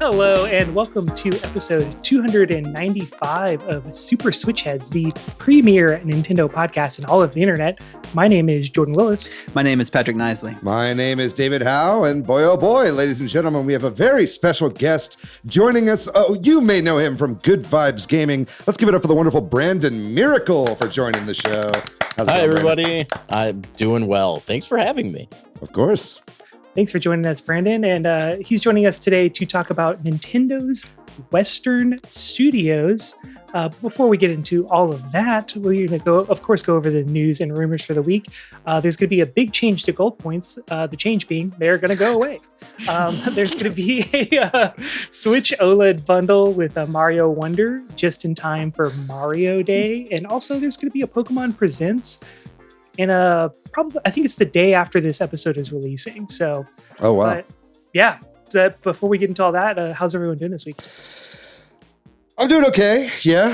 Hello, and welcome to episode 295 of Super Switch Headz, the premier Nintendo podcast in all of the internet. My name is Jordan Willis. My name is Patrick Nisley. My name is David Howe, and boy, oh boy, ladies and gentlemen, we have a very special guest joining us. Oh, you may know him from Good Vibes Gaming. Let's give it up for the wonderful Brandon Miracle for joining the show. Hi, everybody. I'm doing well. Thanks for having me. Of course. Thanks for joining us, Brandon. And he's joining us today to talk about Nintendo's Western Studios. Before we get into all of that, we're going to of course, go over the news and rumors for the week. There's going to be a big change to gold points. The change being they're going to go away. There's going to be a Switch OLED bundle with a Mario Wonder just in time for Mario Day. And also there's going to be a Pokemon Presents. And probably, I think it's the day after this episode is releasing. So, oh wow, yeah. Before we get into all that, how's everyone doing this week? I'm doing okay. Yeah,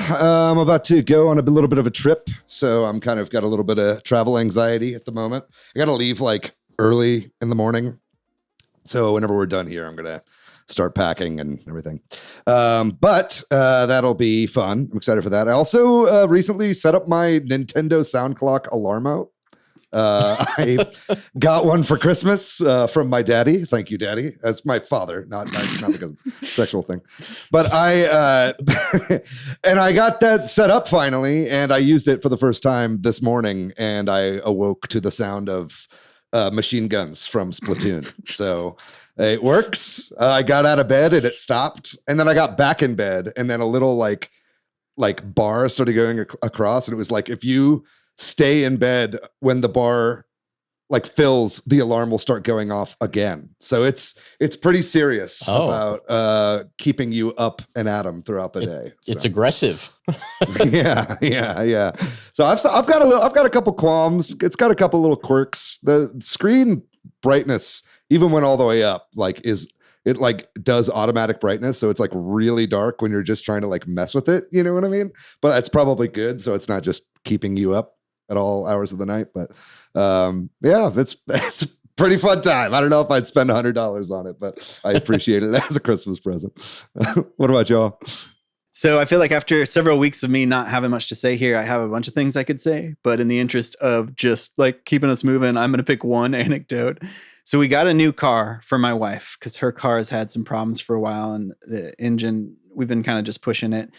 I'm about to go on a little bit of a trip, so I'm kind of got a little bit of travel anxiety at the moment. I got to leave like early in the morning, so whenever we're done here, I'm gonna start packing and everything. But that'll be fun. I'm excited for that. I also recently set up my Nintendo Sound Clock Alarmo. I got one for Christmas from my daddy. Thank you, Daddy. That's my father, not like a sexual thing. But I got that set up finally, and I used it for the first time this morning, and I awoke to the sound of machine guns from Splatoon. So it works. I got out of bed and it stopped, and then I got back in bed, and then a little like bar started going across, and it was like if you stay in bed when the bar like fills, the alarm will start going off again. So it's pretty serious about keeping you up and at 'em throughout the day. So. It's aggressive. Yeah. So I've got a couple qualms. It's got a couple little quirks. The screen brightness, even when all the way up, it does automatic brightness. So it's like really dark when you're just trying to like mess with it. You know what I mean? But it's probably good. So it's not just keeping you up at all hours of the night. But yeah, it's a pretty fun time. I don't know if I'd spend $100 on it, but I appreciate it as a Christmas present. What about y'all? So I feel like after several weeks of me not having much to say here, I have a bunch of things I could say, but in the interest of just like keeping us moving, I'm going to pick one anecdote. So we got a new car for my wife because her car has had some problems for a while, and the engine, we've been kind of just pushing it.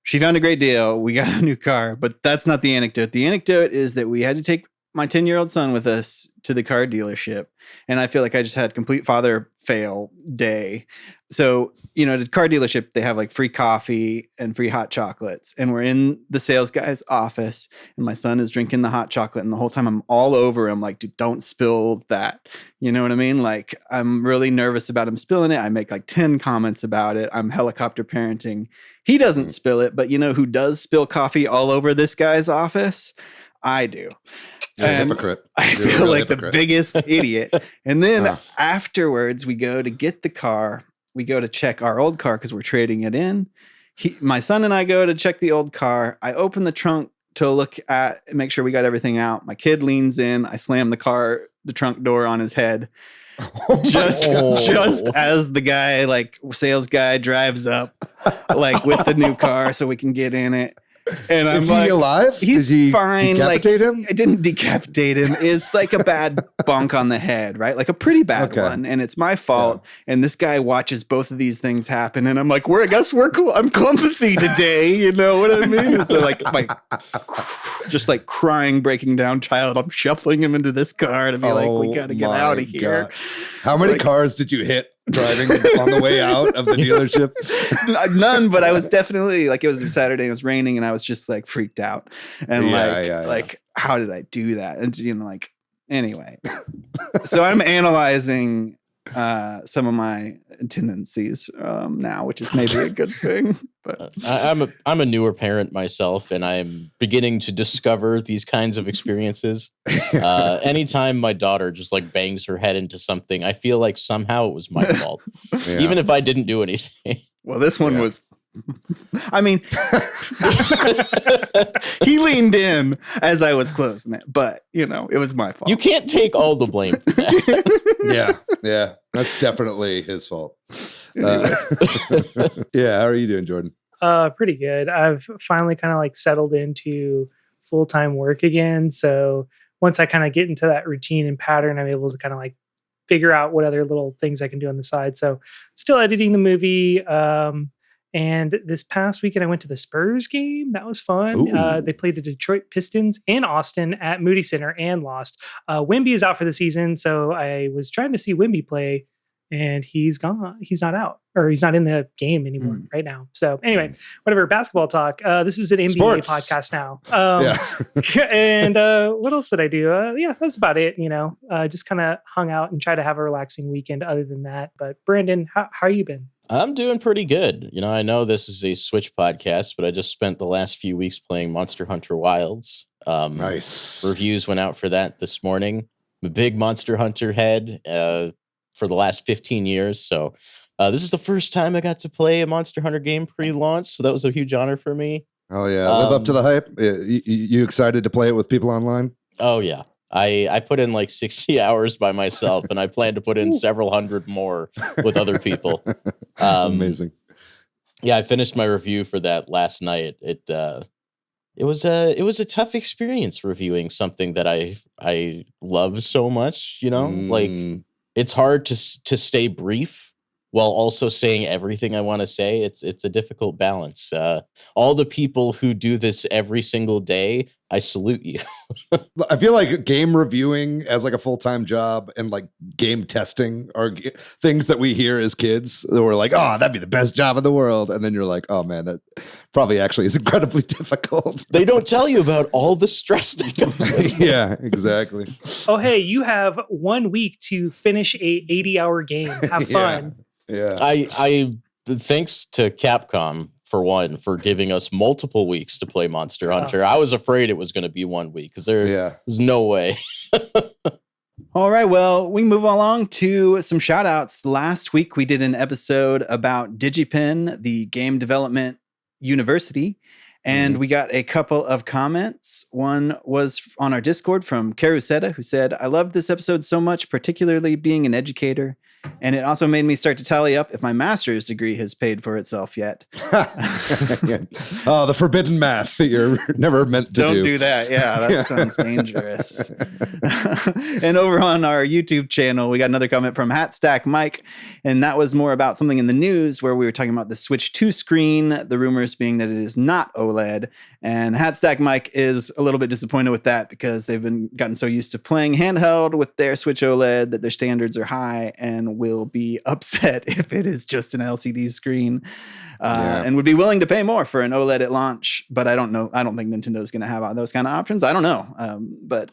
She found a great deal. We got a new car, but that's not the anecdote. The anecdote is that we had to take my 10-year-old son with us to the car dealership. And I feel like I just had complete father fail day. So, at a car dealership, they have like free coffee and free hot chocolates. And we're in the sales guy's office, and my son is drinking the hot chocolate. And the whole time I'm all over him, like, dude, don't spill that. You know what I mean? Like, I'm really nervous about him spilling it. I make like 10 comments about it. I'm helicopter parenting. He doesn't spill it, but you know who does spill coffee all over this guy's office? I do. You're a hypocrite. I feel like the biggest idiot. And then afterwards, we go to get the car. We go to check our old car because we're trading it in. My son and I go to check the old car. I open the trunk to make sure we got everything out. My kid leans in. I slam the trunk door on his head. Just as the guy, like sales guy, drives up, like with the new car, so we can get in it. And I'm Is he alive? He's fine. Decapitate him? I didn't decapitate him. It's like a bad bonk on the head, right? Like a pretty bad one. And it's my fault. Yeah. And this guy watches both of these things happen. And I'm like, I'm clumsy today. You know what I mean? So like just like crying, breaking down child. I'm shuffling him into this car to be like, we got to get out of here. God. How many cars did you hit driving on the way out of the dealership? None, but I was definitely like, it was Saturday and it was raining and I was just like freaked out and like, how did I do that? And anyway, so I'm analyzing some of my tendencies now, which is maybe a good thing. But I'm a newer parent myself, and I'm beginning to discover these kinds of experiences. Anytime my daughter just like bangs her head into something, I feel like somehow it was my fault, even if I didn't do anything. Well, this one was. I mean, he leaned in as I was closing it, but it was my fault. You can't take all the blame for that. Yeah, that's definitely his fault. Yeah, how are you doing, Jordan? Pretty good. I've finally kind of like settled into full-time work again. So once I kind of get into that routine and pattern, I'm able to kind of like figure out what other little things I can do on the side. So still editing the movie. And this past weekend, I went to the Spurs game. That was fun. Ooh. They played the Detroit Pistons in Austin at Moody Center and lost. Wemby is out for the season. So I was trying to see Wemby play, and he's gone. He's not out, or he's not in the game anymore right now. So anyway, whatever, basketball talk. This is an NBA Sports. podcast now. Yeah. And what else did I do? Yeah, that's about it. Just kind of hung out and tried to have a relaxing weekend other than that. But Brandon, how you been? I'm doing pretty good. I know this is a Switch podcast, but I just spent the last few weeks playing Monster Hunter Wilds. Nice. Reviews went out for that this morning. I'm a big Monster Hunter head for the last 15 years. So this is the first time I got to play a Monster Hunter game pre-launch. So that was a huge honor for me. Oh, yeah. Live up to the hype. You excited to play it with people online? Oh, yeah. I put in like 60 hours by myself, and I plan to put in several hundred more with other people. Amazing. Yeah, I finished my review for that last night. It was a tough experience reviewing something that I love so much. Like it's hard to stay brief while also saying everything I want to say. It's a difficult balance. All the people who do this every single day, I salute you. I feel like game reviewing as like a full-time job and like game testing are things that we hear as kids. We're like, oh, that'd be the best job in the world. And then you're like, oh man, that probably actually is incredibly difficult. They don't tell you about all the stress that comes with it. Yeah, exactly. Oh, hey, you have 1 week to finish a 80-hour game. Have fun. Yeah. I thanks to Capcom for one for giving us multiple weeks to play Monster Hunter. I was afraid it was going to be 1 week because there's no way. All right, well, we move along to some shout outs. Last week we did an episode about DigiPen, the game development university, and we got a couple of comments. One was on our Discord from Karuseta, who said, I loved this episode so much, particularly being an educator. And it also made me start to tally up if my master's degree has paid for itself yet. Oh, the forbidden math that you're never meant to do. Don't do that. Yeah, that sounds dangerous. And over on our YouTube channel, we got another comment from Hatstack Mike. And that was more about something in the news where we were talking about the Switch 2 screen, the rumors being that it is not OLED. And Hatstack Mike is a little bit disappointed with that because they've gotten so used to playing handheld with their Switch OLED that their standards are high and will be upset if it is just an LCD screen and would be willing to pay more for an OLED at launch. But I don't know. I don't think Nintendo's going to have those kind of options. I don't know. But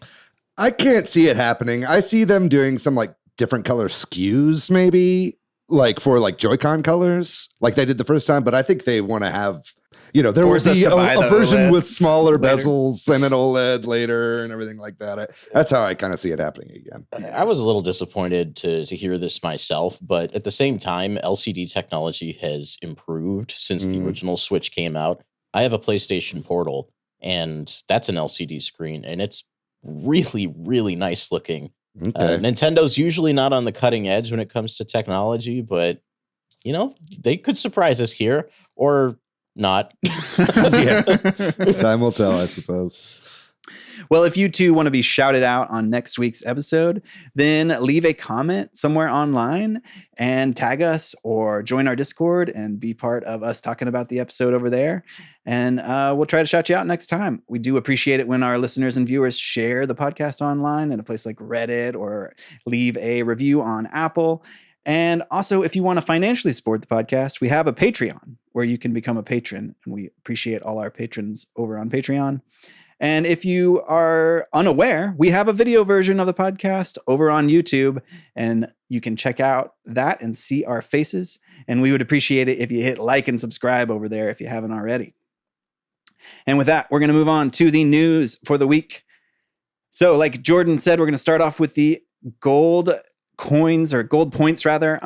I can't see it happening. I see them doing some like different color SKUs maybe like for like Joy-Con colors like they did the first time. But I think they want to have, there will be a version OLED with smaller bezels and an OLED later and everything like that. That's how I kind of see it happening again. I was a little disappointed to hear this myself, but at the same time, LCD technology has improved since the original Switch came out. I have a PlayStation Portal, and that's an LCD screen, and it's really, really nice looking. Okay. Nintendo's usually not on the cutting edge when it comes to technology, but, they could surprise us here, or not. Yeah. Time will tell, I suppose. Well, if you too want to be shouted out on next week's episode, then leave a comment somewhere online and tag us or join our Discord and be part of us talking about the episode over there. And we'll try to shout you out next time. We do appreciate it when our listeners and viewers share the podcast online in a place like Reddit or leave a review on Apple. And also, if you want to financially support the podcast, we have a Patreon where you can become a patron. And we appreciate all our patrons over on Patreon. And if you are unaware, we have a video version of the podcast over on YouTube. And you can check out that and see our faces. And we would appreciate it if you hit like and subscribe over there if you haven't already. And with that, we're going to move on to the news for the week. So like Jordan said, we're going to start off with the gold coins or gold points rather,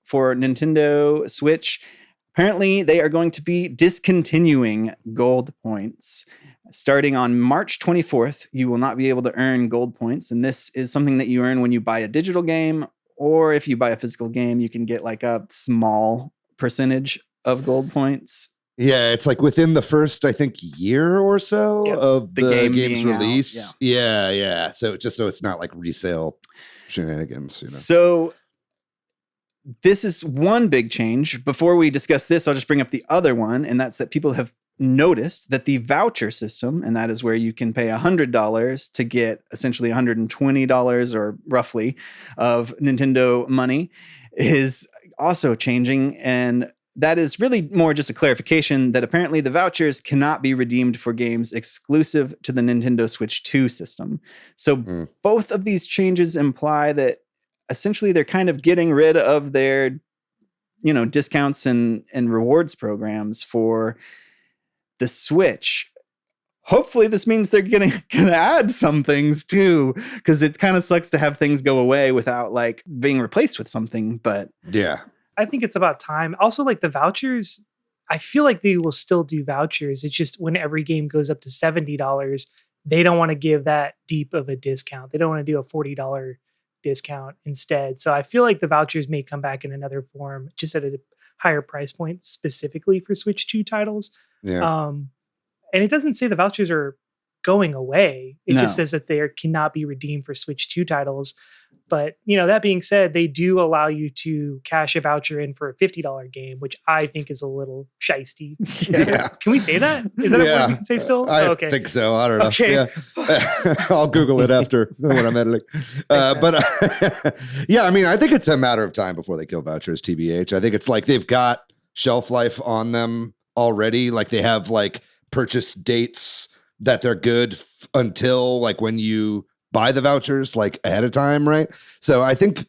for Nintendo Switch. Apparently they are going to be discontinuing gold points. Starting on March 24th, you will not be able to earn gold points. And this is something that you earn when you buy a digital game or if you buy a physical game, you can get like a small percentage of gold points. Yeah, it's like within the first, I think, year or so Yep. of the game's being out, release. Yeah. So it's not like resale shenanigans. So this is one big change. Before we discuss this, I'll just bring up the other one, and that's that people have noticed that the voucher system, and that is where you can pay $100 to get essentially $120 or roughly of Nintendo money, is also changing. And that is really more just a clarification that apparently the vouchers cannot be redeemed for games exclusive to the Nintendo Switch 2 system. So both of these changes imply that essentially they're kind of getting rid of their, discounts and rewards programs for the Switch. Hopefully this means they're gonna add some things too, because it kind of sucks to have things go away without like being replaced with something. But yeah. I think it's about time. Also, like the vouchers, I feel like they will still do vouchers. It's just when every game goes up to $70, they don't want to give that deep of a discount. They don't want to do a $40 discount instead. So I feel like the vouchers may come back in another form, just at a higher price point, specifically for Switch 2 titles. Yeah. And it doesn't say the vouchers are going away. It just says that they cannot be redeemed for Switch 2 titles. But, that being said, they do allow you to cash a voucher in for a $50 game, which I think is a little shisty. Yeah. Can we say that? Is that a word we can say still? I think so. I don't know. Okay. Yeah. I'll Google it after when I'm editing. Yeah, I mean, I think it's a matter of time before they kill vouchers, TBH. I think it's like they've got shelf life on them already. Like they have like purchase dates that they're good until like when you buy the vouchers like ahead of time, right? So I think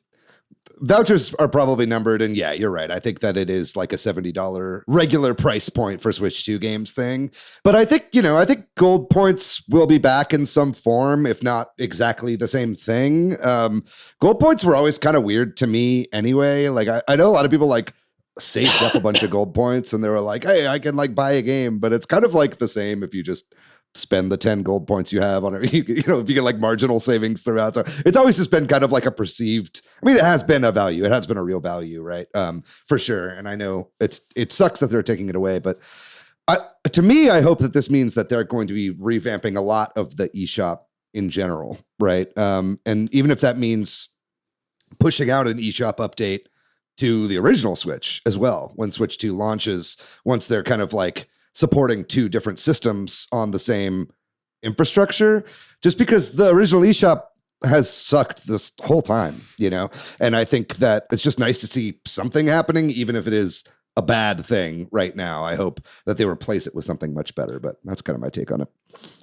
vouchers are probably numbered, and yeah, you're right. I think that it is like a $70 regular price point for Switch 2 games thing. But I think, I think gold points will be back in some form, if not exactly the same thing. Gold points were always kind of weird to me anyway. Like I know a lot of people like saved up a bunch of gold points and they were like, hey, I can like buy a game, but it's kind of like the same if you just spend the 10 gold points you have on it, if you get like marginal savings throughout. So it's always just been kind of like a perceived, it has been a value. It has been a real value, right? For sure. And I know it sucks that they're taking it away, but to me, I hope that this means that they're going to be revamping a lot of the eShop in general, right? And even if that means pushing out an eShop update to the original Switch as well, when Switch 2 launches, once they're kind of like supporting two different systems on the same infrastructure, just because the original eShop has sucked this whole time, and I think that it's just nice to see something happening, even if it is a bad thing right now. I hope that they replace it with something much better, but that's kind of my take on it.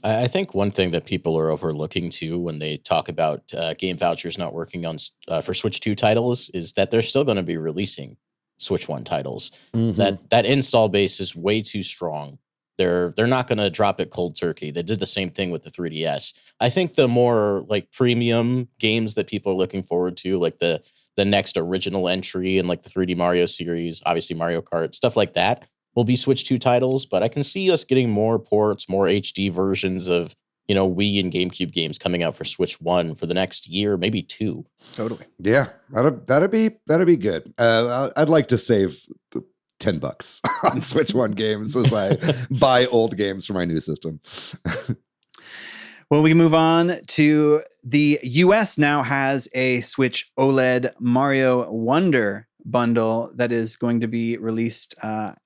I think one thing that people are overlooking too when they talk about game vouchers not working on for Switch 2 titles is that they're still going to be releasing Switch 1 titles. Mm-hmm. That install base is way too strong. They're not going to drop it cold turkey. They did the same thing with the 3DS. I think the more like premium games that people are looking forward to, like the next original entry in like the 3D Mario series, obviously Mario Kart, stuff like that will be Switch 2 titles. But I can see us getting more ports, more HD versions of Wii and GameCube games coming out for Switch 1 for the next year, maybe 2. Totally. Yeah, that'd be good. I'd like to save $10 on Switch 1 games as I buy old games for my new system. Well, we move on to the US now has a Switch OLED Mario Wonder bundle that is going to be released,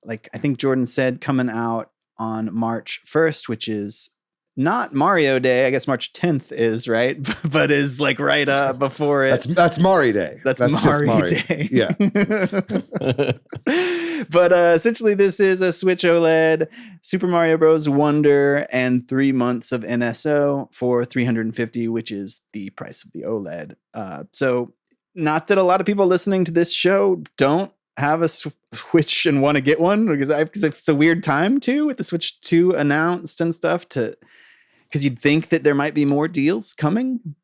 like I think Jordan said, coming out on March 1st, which is not Mario Day. I guess March 10th is, right? But is like right before it. That's Mari Day. That's just Mari Day. Yeah. But essentially, this is a Switch OLED Super Mario Bros. Wonder and 3 months of NSO for $350, which is the price of the OLED. So not that a lot of people listening to this show don't have a Switch and want to get one, because it's a weird time too with the Switch 2 announced and stuff, because you'd think that there might be more deals coming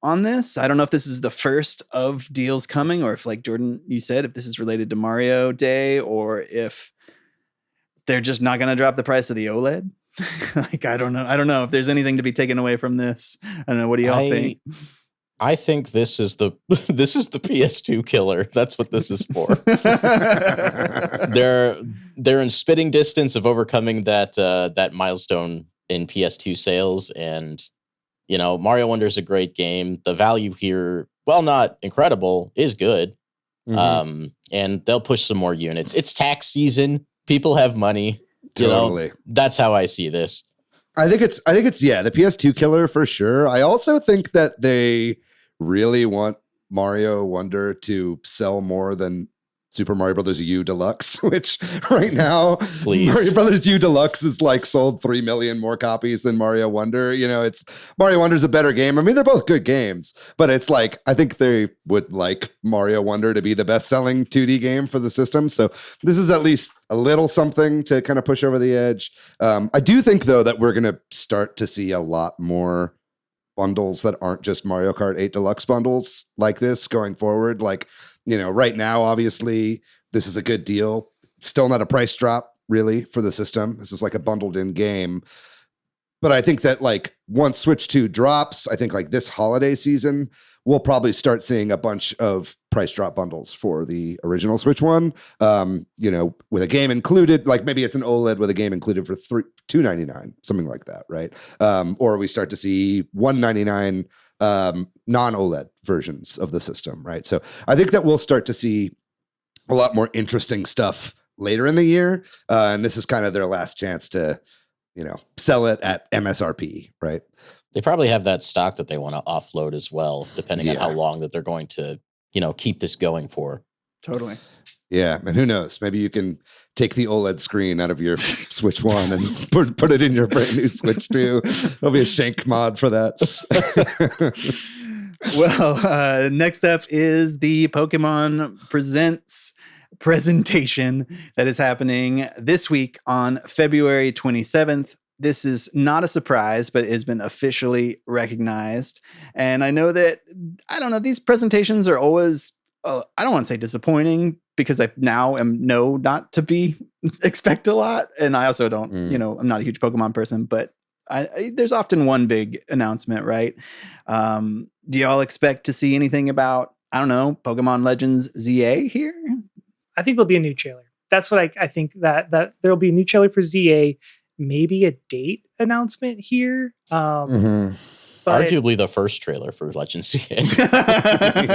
on this. I don't know if this is the first of deals coming, or if, like Jordan, you said, if this is related to Mario Day, or if they're just not going to drop the price of the OLED. Like, I don't know if there's anything to be taken away from this. I don't know. What do y'all think? I think this is the this is the PS2 killer. That's what this is for. They're in spitting distance of overcoming that milestone in PS2 sales, and Mario Wonder is a great game. The value here, while not incredible, is good. And they'll push some more units. It's tax season. People have money. Totally. That's how I see this. I think it's the PS2 killer for sure. I also think that they really want Mario Wonder to sell more than Super Mario Brothers U Deluxe, which right now Mario Brothers U Deluxe is like sold 3 million more copies than Mario Wonder. It's Mario Wonder's a better game. I mean, they're both good games, but it's like I think they would like Mario Wonder to be the best-selling 2D game for the system. So this is at least a little something to kind of push over the edge. I do think though that we're going to start to see a lot more bundles that aren't just Mario Kart 8 Deluxe bundles like this going forward. Like, right now, obviously, this is a good deal. Still not a price drop, really, for the system. This is like a bundled in game. But I think that like once Switch 2 drops, I think like this holiday season, we'll probably start seeing a bunch of price drop bundles for the original Switch 1, with a game included. Like maybe it's an OLED with a game included for $299, something like that, right? Or we start to see $199 non-OLED versions of the system, right? So I think that we'll start to see a lot more interesting stuff later in the year. And this is kind of their last chance to, sell it at MSRP, right? They probably have that stock that they want to offload as well, depending on how long that they're going to, keep this going for. Totally. Yeah, and who knows? Maybe you can take the OLED screen out of your Switch 1 and put it in your brand new Switch 2. There'll be a shank mod for that. Well, next up is the Pokemon Presents presentation that is happening this week on February 27th. This is not a surprise, but it has been officially recognized. And I know that, these presentations are always, I don't want to say disappointing, because I now know not to expect a lot. And I also don't, I'm not a huge Pokemon person, but there's often one big announcement, right? Do y'all expect to see anything about, Pokemon Legends ZA here? I think there'll be a new trailer. That's what I think that there'll be a new trailer for ZA, maybe a date announcement here. But arguably the first trailer for Legends ZA.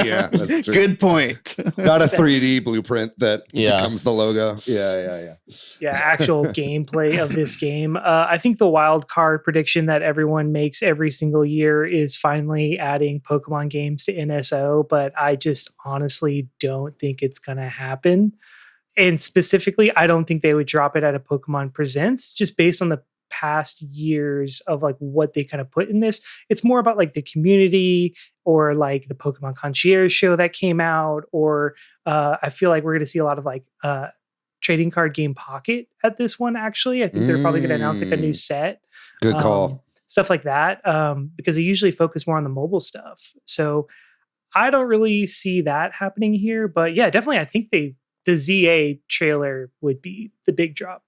Yeah, that's true. Good point. Not a 3D blueprint that becomes the logo. Yeah. Yeah, actual gameplay of this game. I think the wild card prediction that everyone makes every single year is finally adding Pokemon games to NSO, but I just honestly don't think it's going to happen. And specifically, I don't think they would drop it at a Pokemon Presents, just based on the past years of like what they kind of put in this. It's more about like the community, or like the Pokemon Concierge show that came out, or I feel like we're going to see a lot of like trading card game Pocket at this one. Actually, I think they're probably going to announce like a new set. Good call. Stuff like that, because they usually focus more on the mobile stuff. So I don't really see that happening here. But yeah, definitely, I think the ZA trailer would be the big drop.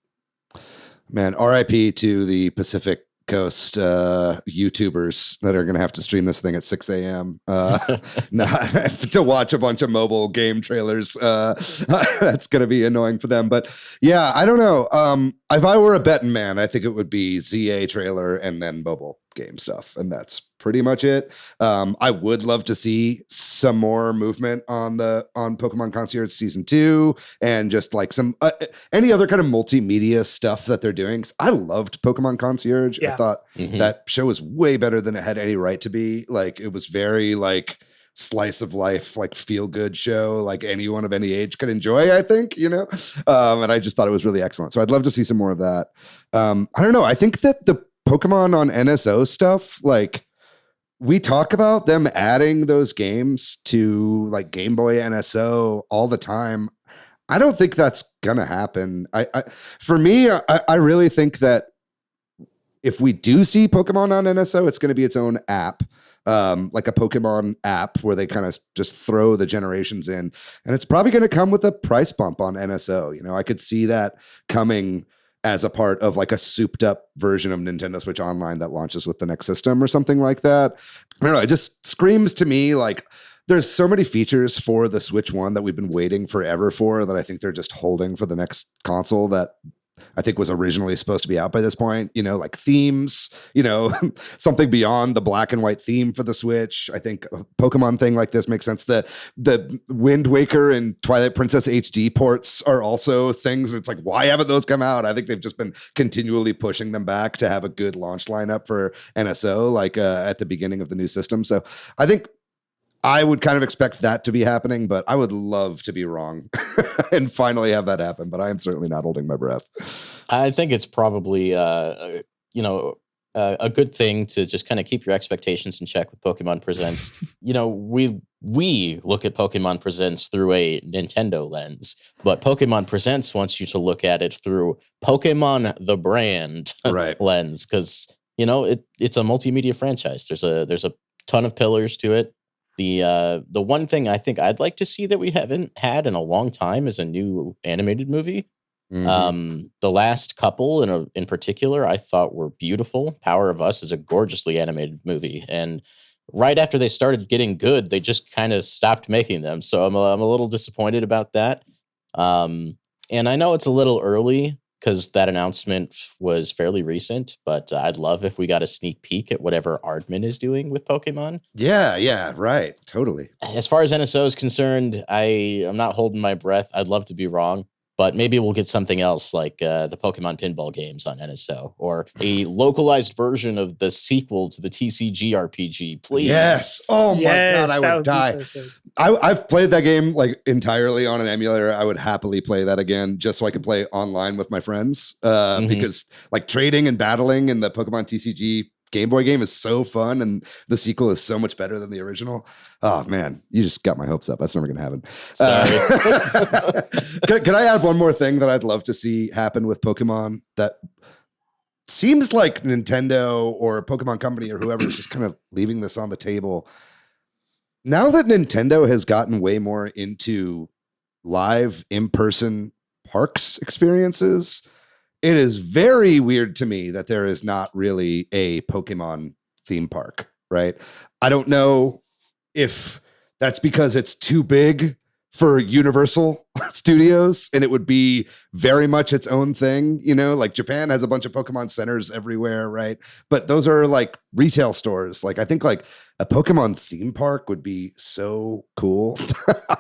Man, RIP to the Pacific Coast YouTubers that are going to have to stream this thing at 6 a.m. To watch a bunch of mobile game trailers. That's going to be annoying for them. But yeah, I don't know. If I were a betting man, I think it would be ZA trailer and then mobile game stuff. And that's pretty much it. I would love to see some more movement on Pokemon Concierge Season 2 and just like some any other kind of multimedia stuff that they're doing. I loved Pokemon Concierge. Yeah. I thought that show was way better than it had any right to be. Like, it was very like slice of life, like feel good show, like anyone of any age could enjoy, I think, and I just thought it was really excellent. So I'd love to see some more of that. I don't know. I think that the Pokemon on NSO stuff, like, we talk about them adding those games to like Game Boy NSO all the time. I don't think that's gonna happen. For me, I really think that if we do see Pokemon on NSO, it's going to be its own app, like a Pokemon app where they kind of just throw the generations in, and it's probably going to come with a price bump on NSO. I could see that coming as a part of like a souped up version of Nintendo Switch Online that launches with the next system or something like that. I don't know. It just screams to me like there's so many features for the Switch 1 that we've been waiting forever for that I think they're just holding for the next console that I think was originally supposed to be out by this point, like themes, something beyond the black and white theme for the Switch. I think a Pokemon thing like this makes sense. The Wind Waker and Twilight Princess HD ports are also things. It's like, why haven't those come out? I think they've just been continually pushing them back to have a good launch lineup for NSO, like at the beginning of the new system. So I think I would kind of expect that to be happening, but I would love to be wrong and finally have that happen. But I am certainly not holding my breath. I think it's probably, a good thing to just kind of keep your expectations in check with Pokemon Presents. We look at Pokemon Presents through a Nintendo lens, but Pokemon Presents wants you to look at it through Pokemon the brand lens, because it's a multimedia franchise. There's a ton of pillars to it. The one thing I think I'd like to see that we haven't had in a long time is a new animated movie. Mm-hmm. The last couple in particular I thought were beautiful. Power of Us is a gorgeously animated movie, and right after they started getting good, they just kind of stopped making them. So I'm a little disappointed about that. And I know it's a little early because that announcement was fairly recent, but I'd love if we got a sneak peek at whatever Aardman is doing with Pokemon. Yeah, right. Totally. As far as NSO is concerned, I'm not holding my breath. I'd love to be wrong, but maybe we'll get something else like the Pokemon pinball games on NSO or a localized version of the sequel to the TCG RPG, please. Yes. Oh my God, I would die. I've played that game like entirely on an emulator. I would happily play that again just so I could play online with my friends because like trading and battling in the Pokemon TCG Game Boy game is so fun, and the sequel is so much better than the original. Oh man, you just got my hopes up. That's never going to happen. Sorry. Can I add one more thing that I'd love to see happen with Pokemon that seems like Nintendo or a Pokemon company or whoever is just kind of leaving this on the table? Now that Nintendo has gotten way more into live in-person parks experiences, it is very weird to me that there is not really a Pokemon theme park, right? I don't know if that's because it's too big for Universal Studios and it would be very much its own thing, like Japan has a bunch of Pokemon centers everywhere, right? But those are like retail stores. Like I think like a Pokemon theme park would be so cool.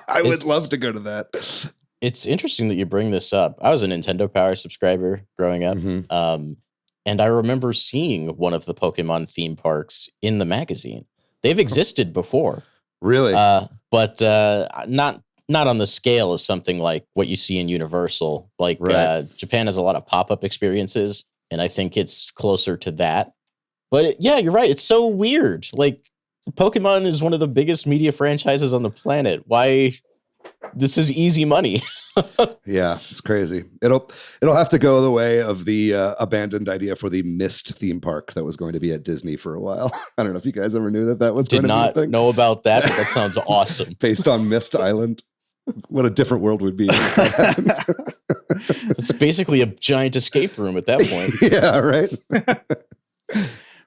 I would love to go to that. It's interesting that you bring this up. I was a Nintendo Power subscriber growing up, and I remember seeing one of the Pokemon theme parks in the magazine. They've existed before, really, but not on the scale of something like what you see in Universal. Like Japan has a lot of pop-up experiences, and I think it's closer to that. But yeah, you're right. It's so weird. Like Pokemon is one of the biggest media franchises on the planet. Why? This is easy money. Yeah, it's crazy. It'll have to go the way of the abandoned idea for the Mist theme park that was going to be at Disney for a while. I don't know if you guys ever knew that was going to be a thing. Did not know about that, but that sounds awesome. Based on Mist Island. What a different world would be. It's basically a giant escape room at that point. Yeah, right?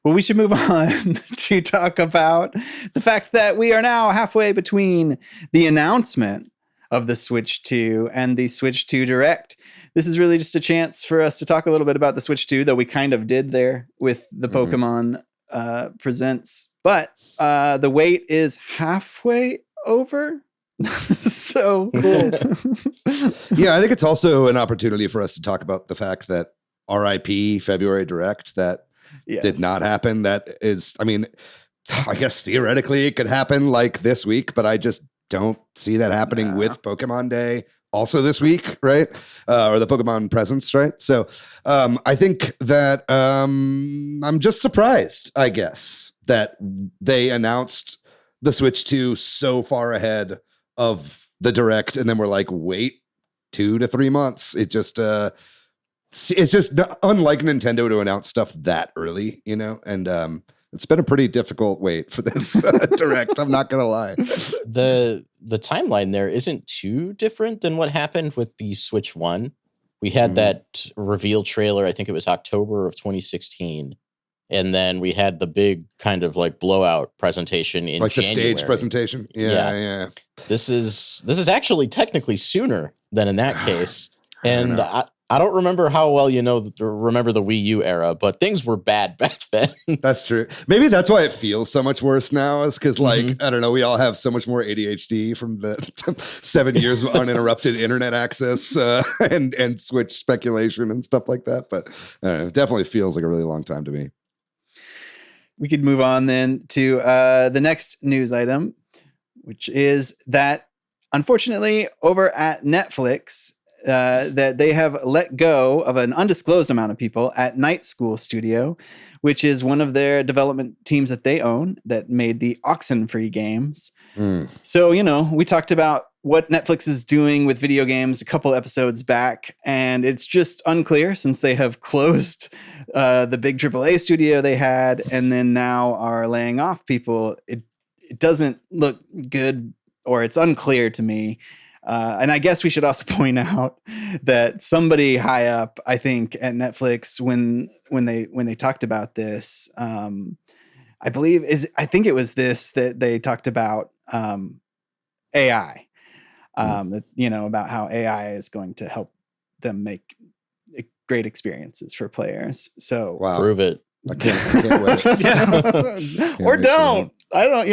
Well, we should move on to talk about the fact that we are now halfway between the announcement of the Switch 2 and the Switch 2 Direct. This is really just a chance for us to talk a little bit about the Switch 2, though we kind of did there with the Pokemon Presents. But the wait is halfway over. So cool. Yeah, I think it's also an opportunity for us to talk about the fact that RIP February Direct that did not happen. That is, I mean, I guess theoretically it could happen like this week, but I just don't see that happening with Pokemon Day also this week, right? Or the Pokemon Presents, right? So I think that I'm just surprised, I guess, that they announced the Switch 2 so far ahead of the Direct, and then we're like, wait 2 to 3 months. It's just unlike Nintendo to announce stuff that early, and it's been a pretty difficult wait for this Direct. I'm not gonna lie. The timeline there isn't too different than what happened with the Switch 1. We had that reveal trailer, I think it was October of 2016. And then we had the big kind of like blowout presentation in like January. the stage presentation. Yeah. This is actually technically sooner than in that case. And I don't remember how well remember the Wii U era, but things were bad back then. That's true. Maybe that's why it feels so much worse now, is because, like, I don't know, we all have so much more ADHD from the 7 years of uninterrupted internet access and Switch speculation and stuff like that. But I don't know, it definitely feels like a really long time to me. We could move on then to the next news item, which is that, unfortunately, over at Netflix, that they have let go of an undisclosed amount of people at Night School Studio, which is one of their development teams that they own that made the Oxenfree games. So, we talked about what Netflix is doing with video games a couple episodes back, and it's just unclear since they have closed the big AAA studio they had and then now are laying off people. It doesn't look good, or it's unclear to me. And I guess we should also point out that somebody high up, I think, at Netflix, when they talked about this, I think it was this that they talked about AI, about how AI is going to help them make great experiences for players. So Wow. Prove it. I can't wait. Or don't. I don't,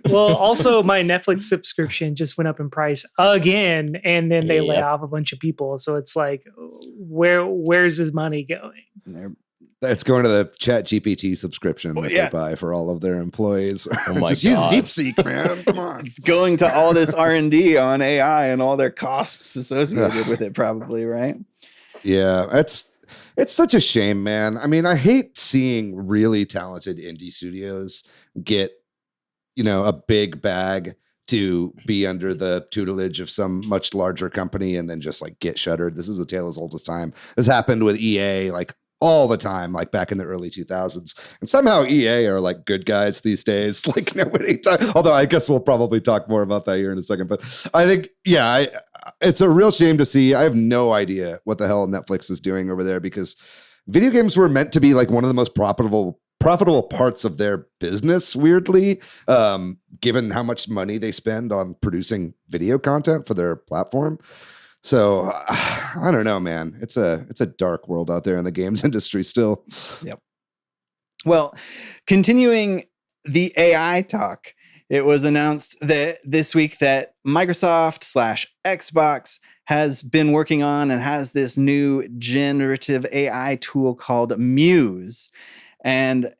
Well, also my Netflix subscription just went up in price again, and then they lay Yep. off a bunch of people. So it's like, where's his money going? It's going to the Chat GPT subscription that yeah. they buy for all of their employees. Oh my Just God. use DeepSeek, man. Come on. It's going to all this R&D on AI and all their costs associated with it, probably, right? Yeah, it's such a shame, man. I mean, I hate seeing really talented indie studios get, a big bag to be under the tutelage of some much larger company and then just like get shuttered. This is a tale as old as time. This happened with EA like all the time, like back in the early 2000s. And somehow EA are like good guys these days. Like nobody, although I guess we'll probably talk more about that here in a second. But I think, it's a real shame to see. I have no idea what the hell Netflix is doing over there, because video games were meant to be like one of the most profitable parts of their business, weirdly, given how much money they spend on producing video content for their platform. So I don't know, man. It's a dark world out there in the games industry still. Yep. Well, continuing the AI talk, it was announced that this week that Microsoft/Xbox has been working on and has this new generative AI tool called Muse. And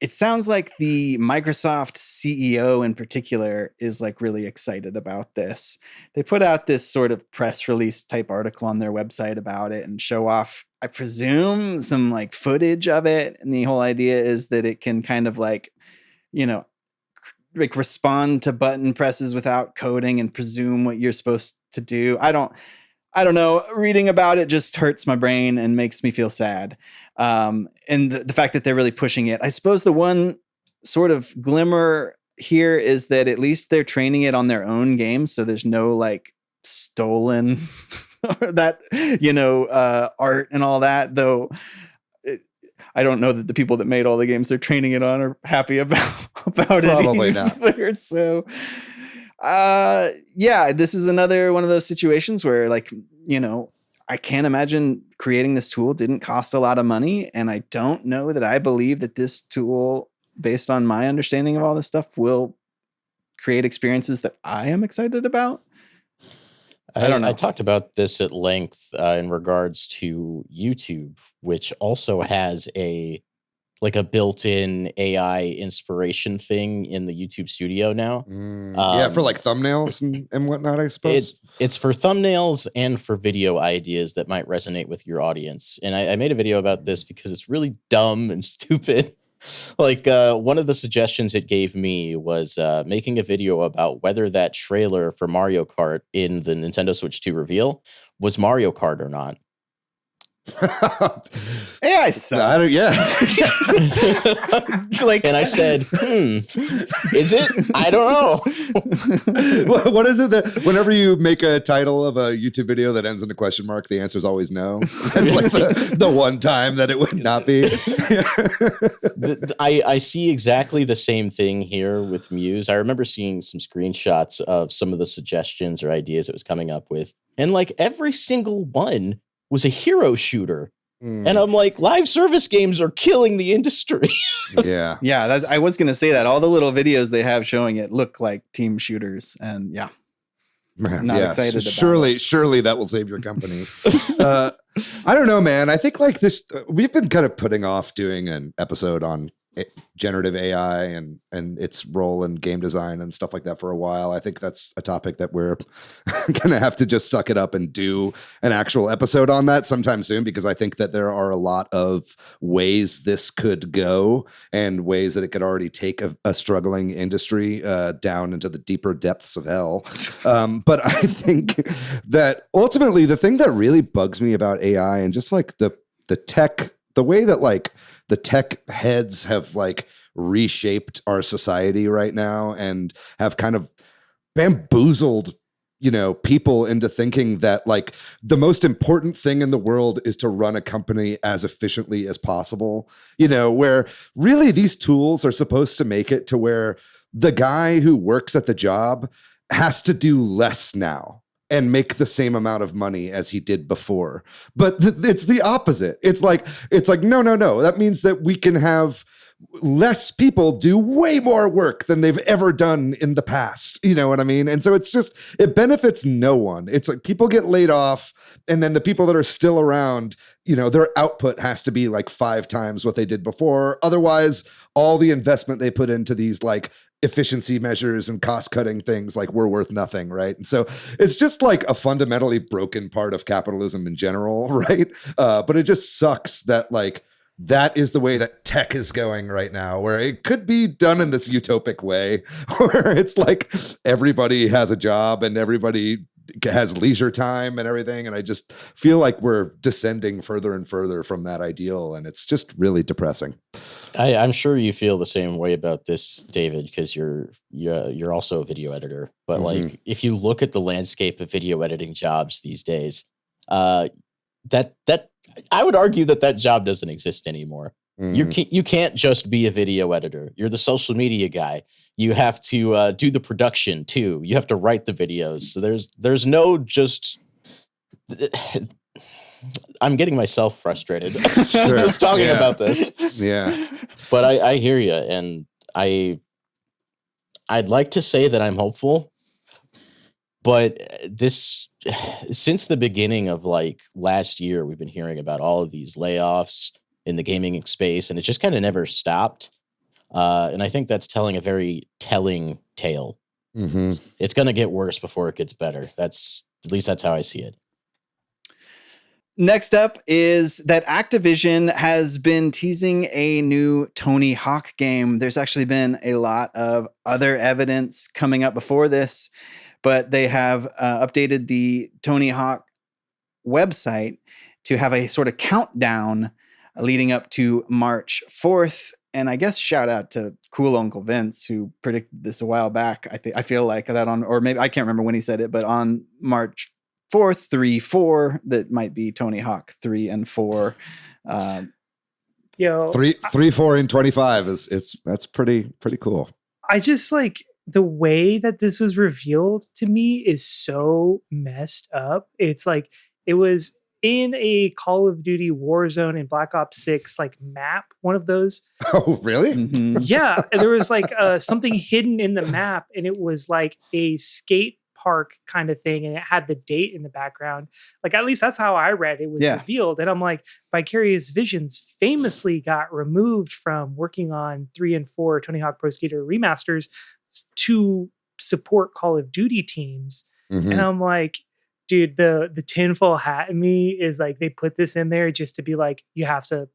it sounds like the Microsoft CEO in particular is like really excited about this. They put out this sort of press release type article on their website about it and show off, I presume, some like footage of it. And the whole idea is that it can kind of like, like respond to button presses without coding and presume what you're supposed to do. I don't know. Reading about it just hurts my brain and makes me feel sad. And the fact that they're really pushing it. I suppose the one sort of glimmer here is that at least they're training it on their own games. So there's no like stolen that, art and all that, though. I don't know that the people that made all the games they're training it on are happy about Probably it. not. So, this is another one of those situations where, like, I can't imagine creating this tool didn't cost a lot of money. And I don't know that I believe that this tool, based on my understanding of all this stuff, will create experiences that I am excited about. I don't know. I talked about this at length in regards to YouTube, which also has a built-in AI inspiration thing in the YouTube studio now. For like thumbnails and whatnot, I suppose. It's for thumbnails and for video ideas that might resonate with your audience. And I made a video about this because it's really dumb and stupid. Like one of the suggestions it gave me was making a video about whether that trailer for Mario Kart in the Nintendo Switch 2 reveal was Mario Kart or not. AI sucks. Yeah. Like, And I said, is it? I don't know. What is it that whenever you make a title of a YouTube video that ends in a question mark, the answer is always no? That's like the one time that it would not be. I see exactly the same thing here with Muse. I remember seeing some screenshots of some of the suggestions or ideas it was coming up with. And like every single one was a hero shooter. And I'm like, live service games are killing the industry. Yeah. Yeah, I was going to say that. All the little videos they have showing it look like team shooters. And yeah, not excited about it. Surely that will save your company. I don't know, man. I think like this, we've been kind of putting off doing an episode on generative AI and its role in game design and stuff like that for a while. I think that's a topic that we're going to have to just suck it up and do an actual episode on that sometime soon, because I think that there are a lot of ways this could go and ways that it could already take a struggling industry down into the deeper depths of hell. But I think that ultimately the thing that really bugs me about AI and just like the tech, the way that like the tech heads have like reshaped our society right now and have kind of bamboozled, people into thinking that like the most important thing in the world is to run a company as efficiently as possible, where really these tools are supposed to make it to where the guy who works at the job has to do less now and make the same amount of money as he did before. But it's the opposite. It's like, no. That means that we can have less people do way more work than they've ever done in the past. You know what I mean? And so it benefits no one. It's like people get laid off, and then the people that are still around, their output has to be like 5 times what they did before. Otherwise, all the investment they put into these like efficiency measures and cost cutting things like were worth nothing, right? And so it's just like a fundamentally broken part of capitalism in general, right? But it just sucks that like that is the way that tech is going right now, where it could be done in this utopic way where it's like everybody has a job and everybody has leisure time and everything. And I just feel like we're descending further and further from that ideal. And it's just really depressing. I'm sure you feel the same way about this, David, because you're also a video editor. But like, if you look at the landscape of video editing jobs these days, that I would argue that job doesn't exist anymore. You can't just be a video editor. You're the social media guy. You have to do the production too. You have to write the videos. So there's no just. I'm getting myself frustrated just talking about this. Yeah, but I hear you, and I'd like to say that I'm hopeful, but since the beginning of like last year, we've been hearing about all of these layoffs in the gaming space, and it just kind of never stopped. And I think that's telling a very telling tale. It's going to get worse before it gets better. At least that's how I see it. Next up is that Activision has been teasing a new Tony Hawk game. There's actually been a lot of other evidence coming up before this, but they have updated the Tony Hawk website to have a sort of countdown leading up to March 4th. And I guess shout out to cool Uncle Vince, who predicted this a while back. I feel like that or maybe I can't remember when he said it, but on March 4th, 3-4, that might be Tony Hawk 3 and 4. 3, 4, and 25 that's pretty cool. I just like the way that this was revealed to me is so messed up. It's like it was in a Call of Duty Warzone and Black Ops 6 like map, one of those. Oh, really? Yeah, and there was like something hidden in the map, and it was like a skate park kind of thing, and it had the date in the background. Like at least that's how I read it was revealed. And I'm like, Vicarious Visions famously got removed from working on 3 and 4 Tony Hawk Pro Skater remasters to support Call of Duty teams. And I'm like, dude, the tinfoil hat in me is like they put this in there just to be like, you have to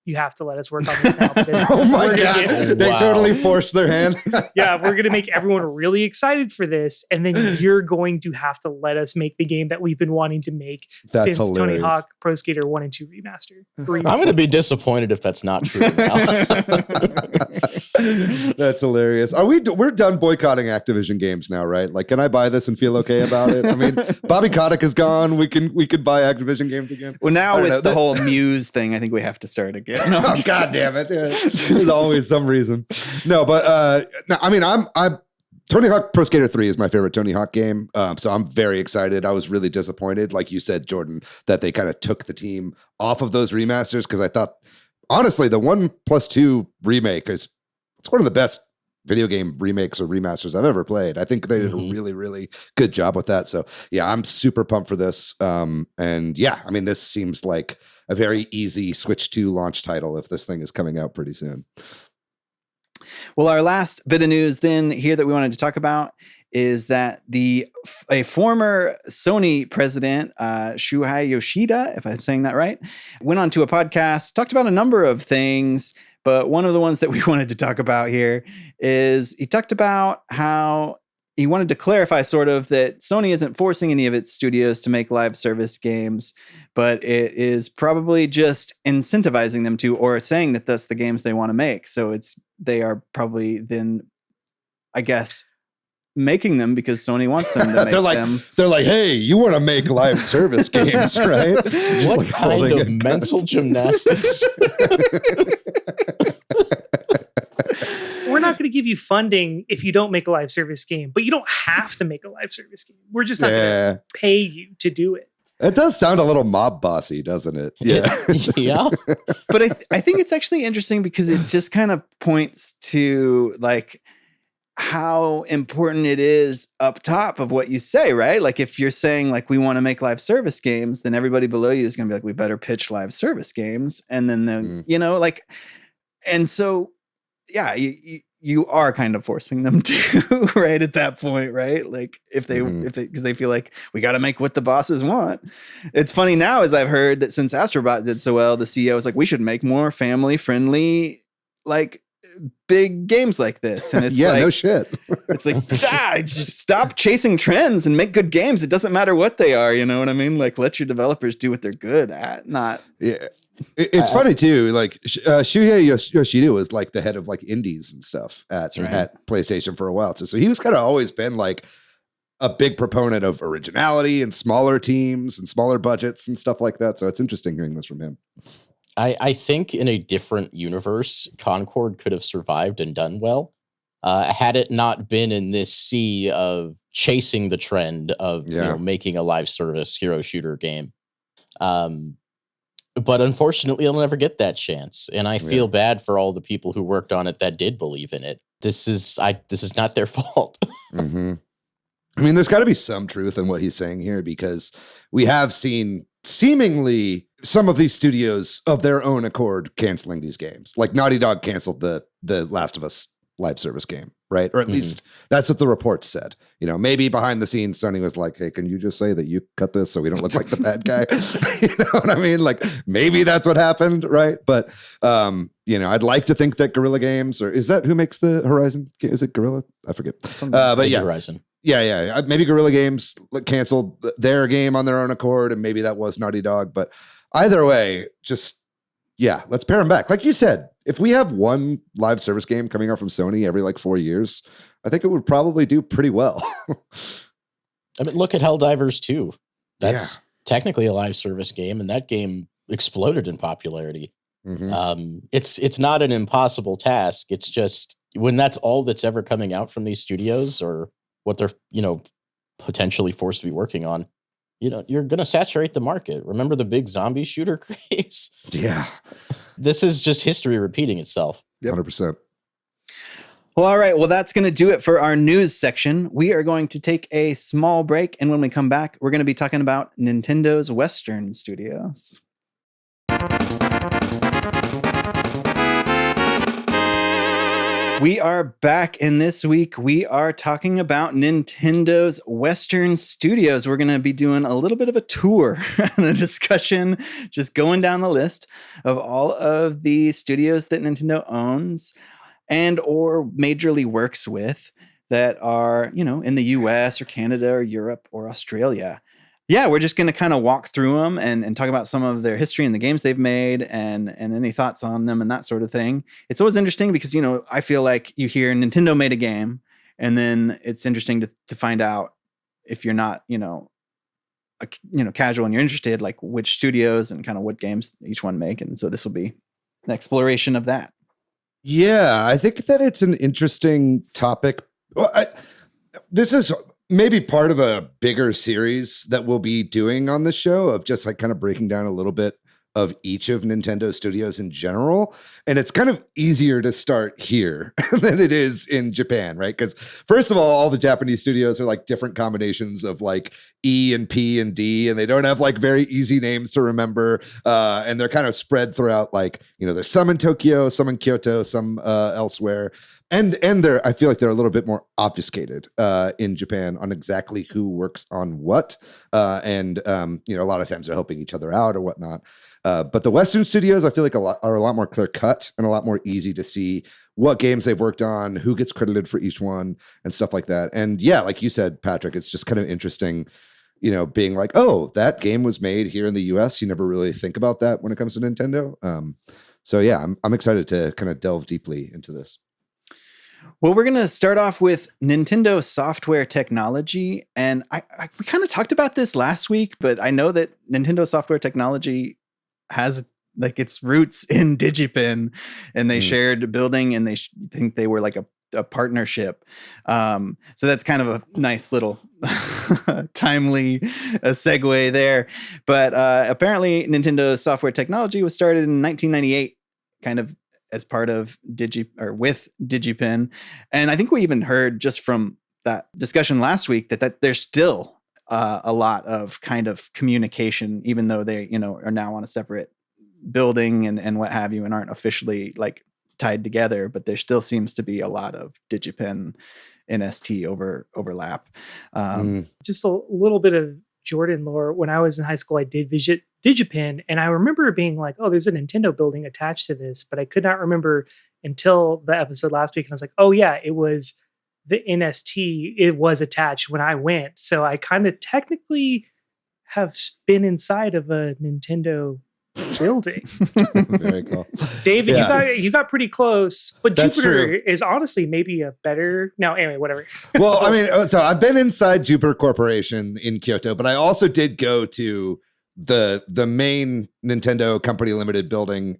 you have to let us work on this now. Because Oh my we're gonna God. They totally forced their hand. yeah, we're going to make everyone really excited for this. And then you're going to have to let us make the game that we've been wanting to make That's since Tony hilarious. Hawk Pro Skater 1 and 2 remaster. I'm going to be disappointed if that's not true now. That's hilarious. We're done boycotting Activision games now, right? Like, can I buy this and feel okay about it? I mean, Bobby Kotick is gone. We could buy Activision games again. Well, now with the whole Muse thing, I think we have to start again. No, Oh, God damn it. There's always some reason. No, but no, I mean, I'm Tony Hawk Pro Skater 3 is my favorite Tony Hawk game. So I'm very excited. I was really disappointed, like you said, Jordan, that they kind of took the team off of those remasters, because I thought, honestly, the 1+2 remake it's one of the best video game remakes or remasters I've ever played. I think they did a really, really good job with that. So yeah, I'm super pumped for this. And yeah, I mean, this seems like a very easy Switch 2 launch title if this thing is coming out pretty soon. Well, our last bit of news then here that we wanted to talk about is that a former Sony president, Shuhei Yoshida, if I'm saying that right, went on to a podcast, talked about a number of things, but one of the ones that we wanted to talk about here is he talked about how he wanted to clarify sort of that Sony isn't forcing any of its studios to make live service games, but it is probably just incentivizing them to, or saying that that's the games they want to make. So they are probably then, I guess, making them because Sony wants them to make them. They're like, hey, you want to make live service games, right? What like kind of mental gymnastics? We're not going to give you funding if you don't make a live service game, but you don't have to make a live service game. We're just not going to pay you to do it. It does sound a little mob bossy, doesn't it? Yeah. Yeah. But I think it's actually interesting because it just kind of points to like how important it is up top of what you say, right? Like if you're saying like we want to make live service games, then everybody below you is going to be like, we better pitch live service games. And then, you know, like, and so, yeah, you are kind of forcing them to, right at that point, right? Like if they because they feel like we got to make what the bosses want. It's funny now, as I've heard that since Astrobot did so well, the CEO is like, we should make more family friendly, like big games like this. And it's yeah, like, no shit. It's like, just stop chasing trends and make good games. It doesn't matter what they are. You know what I mean? Like let your developers do what they're good at. Not yeah. It's funny too. Like Shuhei Yoshida was like the head of like indies and stuff at PlayStation for a while too. So he was kind of always been like a big proponent of originality and smaller teams and smaller budgets and stuff like that. So it's interesting hearing this from him. I think in a different universe, Concord could have survived and done well had it not been in this sea of chasing the trend of you know, making a live service hero shooter game. But unfortunately, it'll never get that chance. And I feel bad for all the people who worked on it that did believe in it. This is not their fault. I mean, there's got to be some truth in what he's saying here, because we have seen seemingly some of these studios of their own accord canceling these games. Like Naughty Dog canceled the Last of Us live service game, right? Or at least that's what the reports said. You know, maybe behind the scenes, Sony was like, hey, can you just say that you cut this so we don't look like the bad guy? You know what I mean? Like maybe that's what happened, right? But, you know, I'd like to think that Guerrilla Games, or is that who makes the Horizon? Is it Guerrilla? I forget. But yeah. Horizon. Yeah. Maybe Guerrilla Games canceled their game on their own accord, and maybe that was Naughty Dog. But either way, just, yeah, let's pair them back. Like you said, if we have one live service game coming out from Sony every like 4 years, I think it would probably do pretty well. I mean, look at Helldivers 2. That's technically a live service game, and that game exploded in popularity. It's not an impossible task. It's just when that's all that's ever coming out from these studios, or what they're, you know, potentially forced to be working on, you know, you're going to saturate the market. Remember the big zombie shooter craze? Yeah. This is just history repeating itself. 100%. Well, all right. Well, that's going to do it for our news section. We are going to take a small break. And when we come back, we're going to be talking about Nintendo's Western studios. We are back, and this week we are talking about Nintendo's Western studios. We're going to be doing a little bit of a tour and a discussion, just going down the list of all of the studios that Nintendo owns and or majorly works with that are, in the US or Canada or Europe or Australia. Yeah, we're just going to kind of walk through them and talk about some of their history and the games they've made and any thoughts on them and that sort of thing. It's always interesting because, I feel like you hear Nintendo made a game, and then it's interesting to find out if you're not, casual and you're interested, like which studios and kind of what games each one make. And so this will be an exploration of that. Yeah, I think that it's an interesting topic. Well, this is maybe part of a bigger series that we'll be doing on the show of just like kind of breaking down a little bit of each of Nintendo studios in general. And it's kind of easier to start here than it is in Japan, right? Because first of all the Japanese studios are like different combinations of like E and P and D, and they don't have like very easy names to remember. And they're kind of spread throughout, like, there's some in Tokyo, some in Kyoto, some elsewhere. And I feel like they're a little bit more obfuscated in Japan on exactly who works on what. And a lot of times they're helping each other out or whatnot. But the Western studios, I feel like are a lot more clear cut and a lot more easy to see what games they've worked on, who gets credited for each one and stuff like that. And yeah, like you said, Patrick, it's just kind of interesting, being like, oh, that game was made here in the US. You never really think about that when it comes to Nintendo. So yeah, I'm excited to kind of delve deeply into this. Well, we're going to start off with Nintendo software technology. And we kind of talked about this last week, but I know that Nintendo software technology has like its roots in Digipin, and they shared a building, and they think they were like a partnership. So that's kind of a nice little timely segue there. But apparently Nintendo software technology was started in 1998, kind of as part of with Digipin. And I think we even heard just from that discussion last week that there's still a lot of kind of communication, even though they, are now on a separate building and what have you, and aren't officially like tied together, but there still seems to be a lot of Digipin NST overlap. Just a little bit of Jordan lore. When I was in high school, I did visit Digipin, and I remember being like, oh, there's a Nintendo building attached to this, but I could not remember until the episode last week. And I was like, oh yeah, it was the NST. It was attached when I went. So I kind of technically have been inside of a Nintendo building. Very cool. David, Yeah. you got pretty close, but That's Jupiter true. is honestly maybe a better. No, anyway, whatever. Well, I mean, so I've been inside Jupiter Corporation in Kyoto, but I also did go to the main Nintendo Company Limited building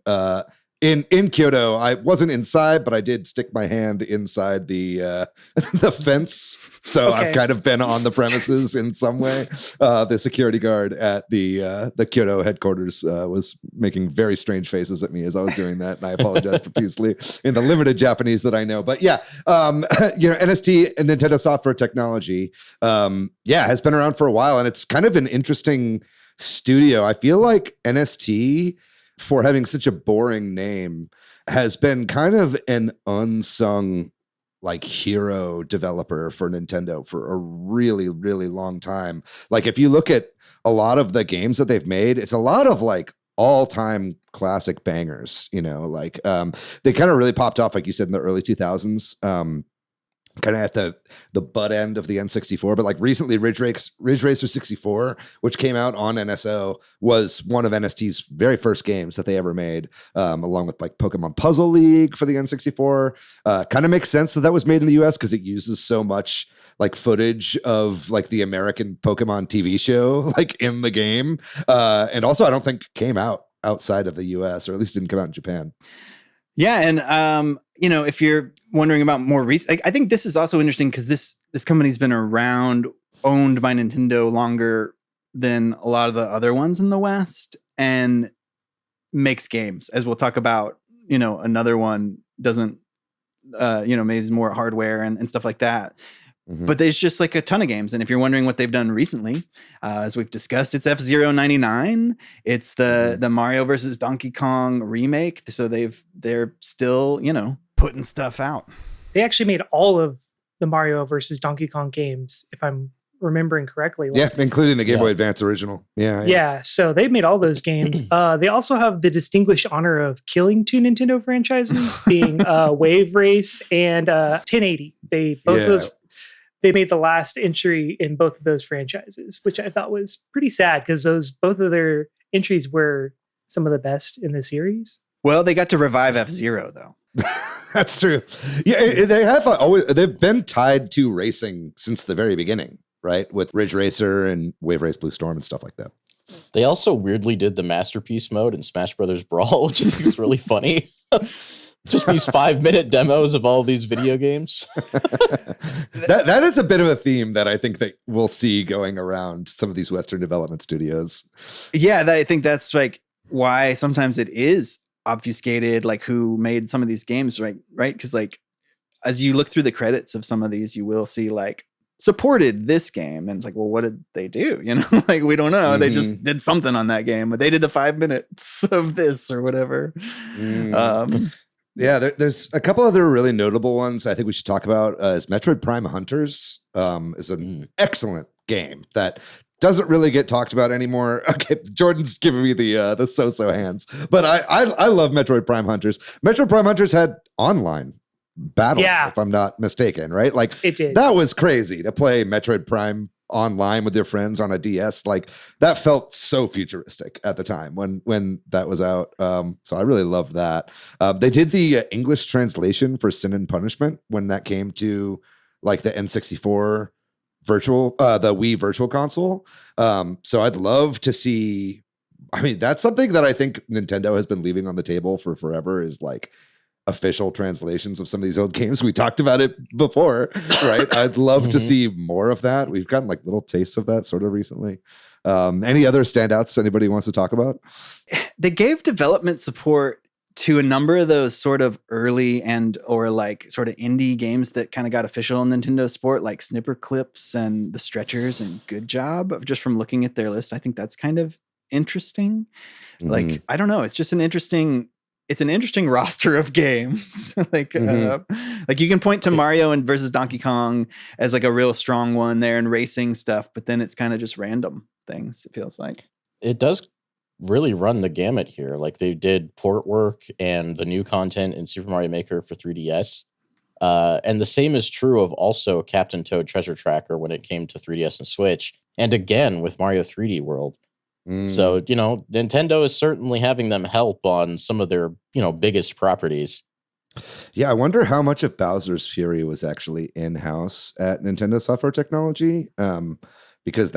in Kyoto. I wasn't inside, but I did stick my hand inside the the fence. So Okay. I've kind of been on the premises in some way. The security guard at the Kyoto headquarters was making very strange faces at me as I was doing that, and I apologize profusely in the limited Japanese that I know. But yeah, NST and Nintendo software technology, has been around for a while, and it's kind of an interesting studio. I feel like NST, for having such a boring name, has been kind of an unsung like hero developer for Nintendo for a really, really long time. Like if you look at a lot of the games that they've made, it's a lot of like all-time classic bangers, they kind of really popped off, like you said, in the early 2000s. Kind of at the butt end of the N64, but like recently Ridge Racer 64, which came out on NSO, was one of NST's very first games that they ever made, along with like Pokemon Puzzle League for the N64. Kind of makes sense that was made in the US because it uses so much like footage of like the American Pokemon TV show like in the game. And also I don't think came out outside of the US, or at least didn't come out in Japan. Yeah, and if you're wondering about more recent, I think this is also interesting because this company's been around, owned by Nintendo longer than a lot of the other ones in the West, and makes games, as we'll talk about. Another one doesn't, maybe more hardware and stuff like that. Mm-hmm. But there's just like a ton of games. And if you're wondering what they've done recently, as we've discussed, it's F-Zero 99. It's the Mario versus Donkey Kong remake. So they're still, putting stuff out. They actually made all of the Mario versus Donkey Kong games, if I'm remembering correctly. Yeah, including the Game Boy Advance original. Yeah. So they made all those games. They also have the distinguished honor of killing 2 Nintendo franchises, being Wave Race and 1080. They made the last entry in both of those franchises, which I thought was pretty sad because both of their entries were some of the best in the series. Well, they got to revive F-Zero though. That's true. Yeah, they've been tied to racing since the very beginning, right? With Ridge Racer and Wave Race Blue Storm and stuff like that. They also weirdly did the Masterpiece mode in Smash Brothers Brawl, which I think is really funny. Just these 5-minute demos of all these video games. that is a bit of a theme that I think that we'll see going around some of these Western development studios. Yeah, I think that's like why sometimes it is obfuscated, like who made some of these games, right? Because like as you look through the credits of some of these, you will see like supported this game, and it's like, well, what did they do? You know, like we don't know. Mm-hmm. They just did something on that game, but they did the 5 minutes of this or whatever. Yeah, there's a couple other really notable ones I think we should talk about. Is Metroid Prime Hunters is an excellent game that doesn't really get talked about anymore. Okay, Jordan's giving me the so-so hands, but I love Metroid Prime Hunters. Metroid Prime Hunters had online battle, if I'm not mistaken, right? Like it did. That was crazy to play Metroid Prime online with your friends on a DS. Like that felt so futuristic at the time when that was out. So I really loved that. They did the English translation for Sin and Punishment when that came to like the N64 virtual, the Wii Virtual Console. So I'd love to see. I mean, that's something that I think Nintendo has been leaving on the table for forever, is like official translations of some of these old games. We talked about it before, right? I'd love to see more of that. We've gotten like little tastes of that sort of recently. Any other standouts anybody wants to talk about? They gave development support to a number of those sort of early or like sort of indie games that kind of got official in Nintendo Sport, like Snipper Clips and The Stretchers and Good Job. Just from looking at their list, I think that's kind of interesting. Like, I don't know. It's just an interesting roster of games. like you can point to Mario and versus Donkey Kong as like a real strong one there and racing stuff, but then it's kind of just random things, it feels like. It does really run the gamut here. Like they did port work and the new content in Super Mario Maker for 3DS. And the same is true of also Captain Toad Treasure Tracker when it came to 3DS and Switch. And again with Mario 3D World. So, you know, Nintendo is certainly having them help on some of their, biggest properties. Yeah, I wonder how much of Bowser's Fury was actually in-house at Nintendo Software Technology. Because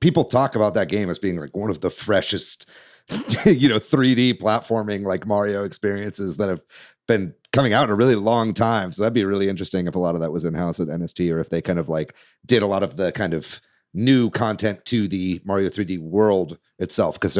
people talk about that game as being like one of the freshest, 3D platforming like Mario experiences that have been coming out in a really long time. So that'd be really interesting if a lot of that was in-house at NST, or if they kind of like did a lot of the kind of new content to the Mario 3D World itself, because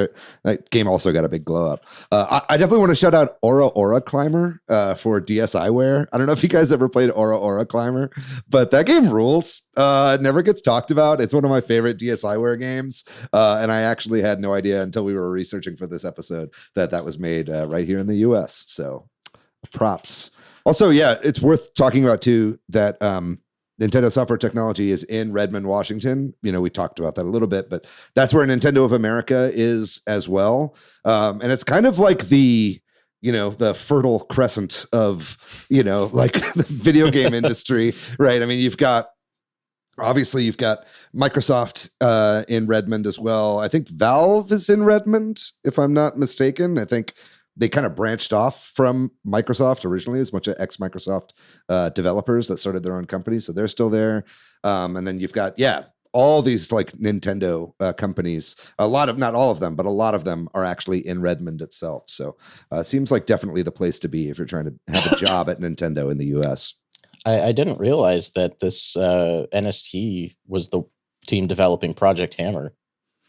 that game also got a big glow up. I definitely want to shout out Aura Climber for DSiWare. I don't know if you guys ever played Aura Climber, but that game rules. It never gets talked about. It's one of my favorite DSiWare games, and I actually had no idea until we were researching for this episode that was made right here in the US. So props. Also, yeah, it's worth talking about too that Nintendo Software Technology is in Redmond, Washington. We talked about that a little bit, but that's where Nintendo of America is as well. And it's kind of like the fertile crescent of, like the video game industry, right? I mean, you've got Microsoft in Redmond as well. I think Valve is in Redmond, if I'm not mistaken. I think they kind of branched off from Microsoft originally as a bunch of ex-Microsoft developers that started their own company. So they're still there. And then you've got, all these like Nintendo companies, not all of them, but a lot of them are actually in Redmond itself. So it seems like definitely the place to be if you're trying to have a job at Nintendo in the US. I didn't realize that this NST was the team developing Project Hammer.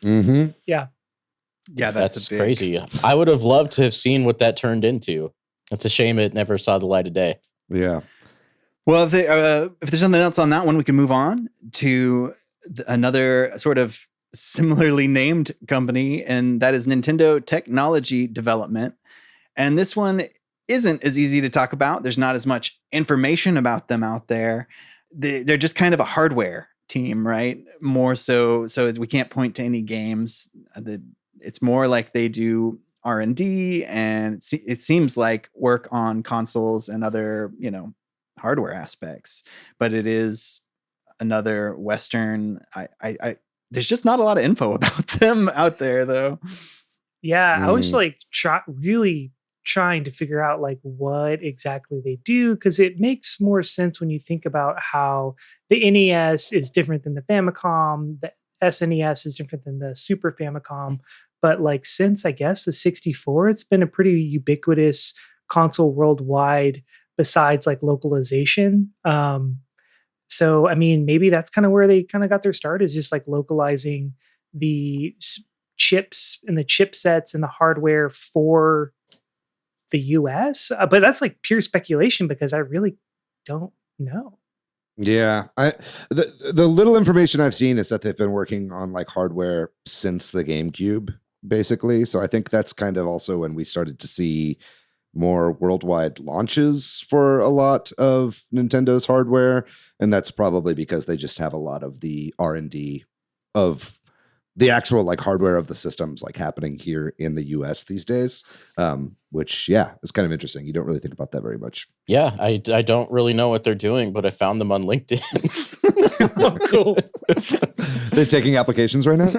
Mm-hmm. Yeah, that's crazy. I would have loved to have seen what that turned into. It's a shame it never saw the light of day. Yeah. Well, if there's something else on that one, we can move on to another sort of similarly named company, and that is Nintendo Technology Development. And this one isn't as easy to talk about. There's not as much information about them out there. They're just kind of a hardware team, right? More so we can't point to any games. It's more like they do R&D, and it seems like work on consoles and other, hardware aspects. But it is another Western. I there's just not a lot of info about them out there, though. Yeah, I was like really trying to figure out like what exactly they do, because it makes more sense when you think about how the NES is different than the Famicom, the SNES is different than the Super Famicom. But like since I guess the 64, it's been a pretty ubiquitous console worldwide besides like localization. So I mean, maybe that's kind of where they kind of got their start, is just like localizing the chips and the chipsets and the hardware for the US. But that's like pure speculation because I really don't know. Yeah, the little information I've seen is that they've been working on like hardware since the GameCube, basically. So I think that's kind of also when we started to see more worldwide launches for a lot of Nintendo's hardware, and that's probably because they just have a lot of the R&D of the actual like hardware of the systems like happening here in the US these days, which is kind of interesting. You don't really think about that very much. Yeah, I don't really know what they're doing, but I found them on LinkedIn. Oh, cool. They're taking applications right now.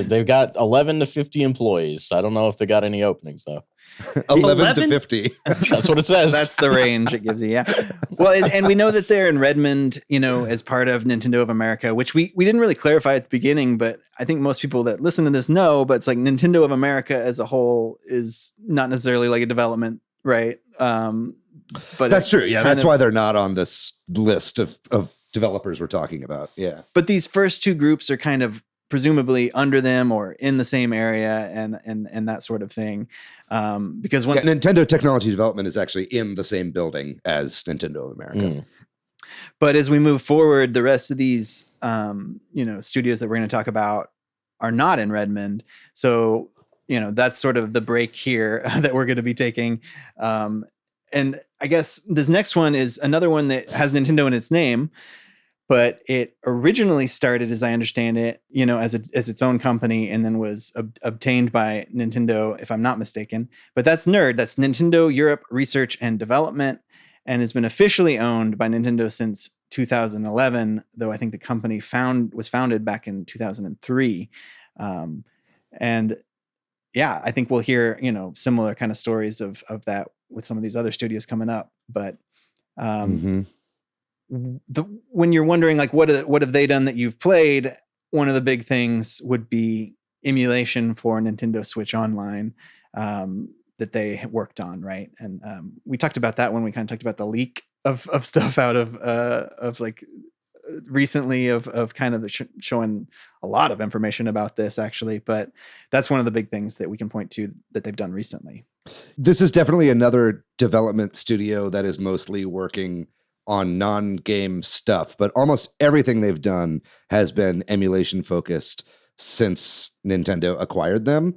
They've got 11 to 50 employees. I don't know if they got any openings though. 11 to 50. That's what it says. That's the range it gives you. Yeah. Well, and we know that they're in Redmond, as part of Nintendo of America, which we didn't really clarify at the beginning, but I think most people that listen to this know, but it's like Nintendo of America as a whole is not necessarily like a development, right? But that's true. Yeah. That's why they're not on this list of developers we're talking about. Yeah. But these first two groups are kind of presumably under them or in the same area and that sort of thing. Because Nintendo Technology Development is actually in the same building as Nintendo of America. But as we move forward, the rest of these, studios that we're going to talk about are not in Redmond. So, that's sort of the break here that we're going to be taking. And I guess this next one is another one that has Nintendo in its name, but it originally started, as I understand it, as its own company, and then was obtained by Nintendo, if I'm not mistaken. But that's NERD. That's Nintendo Europe Research and Development, and has been officially owned by Nintendo since 2011. Though I think the company was founded back in 2003. And yeah, I think we'll hear similar kind of stories of that with some of these other studios coming up. But when you're wondering like what have they done that you've played, one of the big things would be emulation for Nintendo Switch Online that they worked on, right? And we talked about that when we kind of talked about the leak of stuff out of like recently of kind of showing a lot of information about this actually, but that's one of the big things that we can point to that they've done recently. This is definitely another development studio that is mostly working on non-game stuff, but almost everything they've done has been emulation focused since Nintendo acquired them.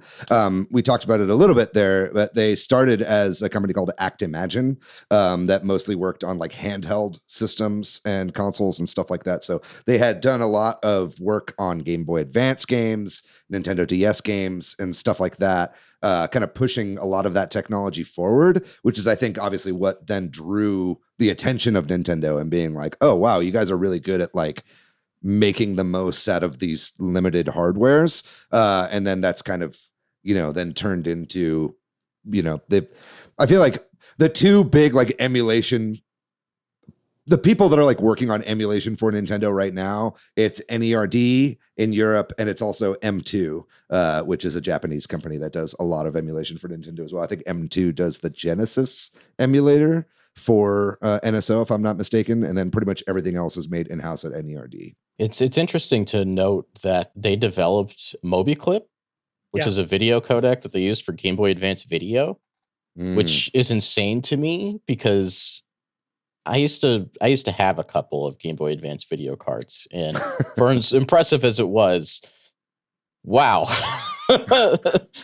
We talked about it a little bit there, but they started as a company called ActImagine that mostly worked on like handheld systems and consoles and stuff like that. So they had done a lot of work on Game Boy Advance games, Nintendo DS games, and stuff like that, kind of pushing a lot of that technology forward, which is, I think, obviously what then drew the attention of Nintendo and being like, oh, wow, you guys are really good at like making the most out of these limited hardwares. And then that's kind of, then turned into, I feel like the two big like emulation, the people that are like working on emulation for Nintendo right now, it's NERD in Europe, and it's also M2, which is a Japanese company that does a lot of emulation for Nintendo as well. I think M2 does the Genesis emulator for NSO, if I'm not mistaken, and then pretty much everything else is made in-house at NERD. It's interesting to note that they developed MobiClip, which is a video codec that they use for Game Boy Advance video, which is insane to me because I used to have a couple of Game Boy Advance video cards, and for as impressive as it was, wow.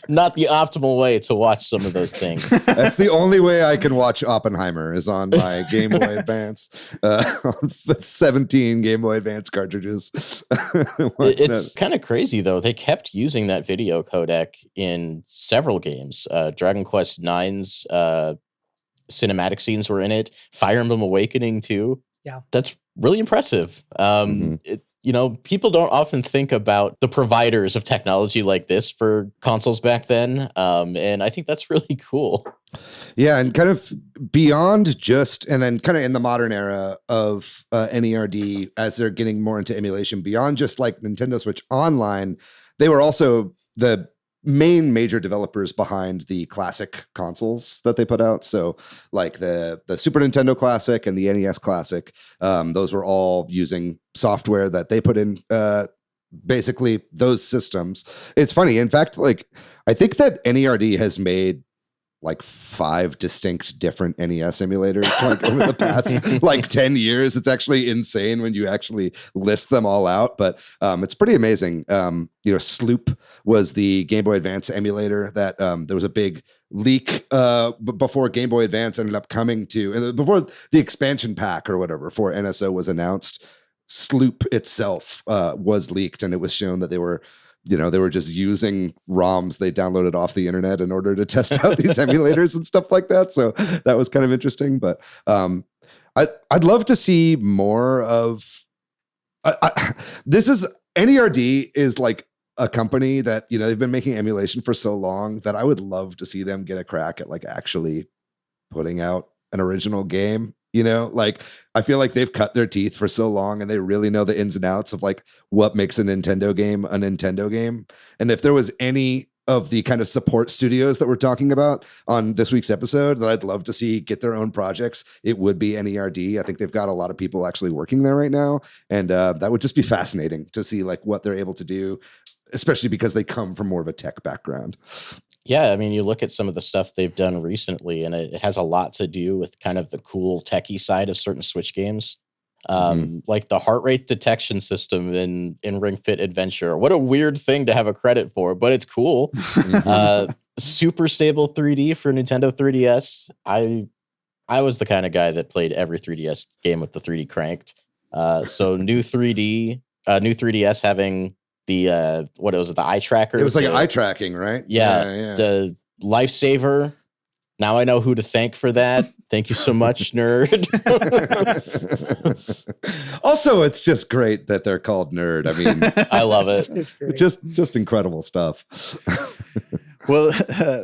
Not the optimal way to watch some of those things. That's the only way I can watch Oppenheimer is on my Game Boy Advance, on the 17 Game Boy Advance cartridges. It's kind of crazy, though. They kept using that video codec in several games. Dragon Quest IX's cinematic scenes were in it. Fire Emblem Awakening, too. Yeah. That's really impressive. People don't often think about the providers of technology like this for consoles back then. And I think that's really cool. Yeah, and kind of beyond just, and then kind of in the modern era of NERD, as they're getting more into emulation, beyond just like Nintendo Switch Online, they were also the main major developers behind the classic consoles that they put out. So like the Super Nintendo Classic and the NES Classic, those were all using software that they put in basically those systems. It's funny. In fact, like I think that NERD has made like 5 distinct different NES emulators like over the past like 10 years. It's actually insane when you actually list them all out, but it's pretty amazing. Sloop was the Game Boy Advance emulator that there was a big leak before Game Boy Advance ended up coming to, before the expansion pack or whatever for NSO was announced. Sloop itself was leaked, and it was shown that they were just using ROMs they downloaded off the internet in order to test out these emulators and stuff like that. So that was kind of interesting. But I'd love to see more of. This is NERD is like a company that they've been making emulation for so long that I would love to see them get a crack at like actually putting out an original game. Like I feel like they've cut their teeth for so long and they really know the ins and outs of like what makes a Nintendo game a Nintendo game. And if there was any of the kind of support studios that we're talking about on this week's episode that I'd love to see get their own projects, it would be NERD. I think they've got a lot of people actually working there right now. And that would just be fascinating to see like what they're able to do, especially because they come from more of a tech background. Yeah, I mean, you look at some of the stuff they've done recently, and it has a lot to do with kind of the cool techie side of certain Switch games. Like the heart rate detection system in Ring Fit Adventure. What a weird thing to have a credit for, but it's cool. Super stable 3D for Nintendo 3DS. I was the kind of guy that played every 3DS game with the 3D cranked. So new 3DS having the what was it, the eye tracker? It was like eye tracking, right? Yeah, the lifesaver. Now I know who to thank for that. Thank you so much, nerd. Also, it's just great that they're called Nerd. I mean, I love it. It's great. Just incredible stuff. Well,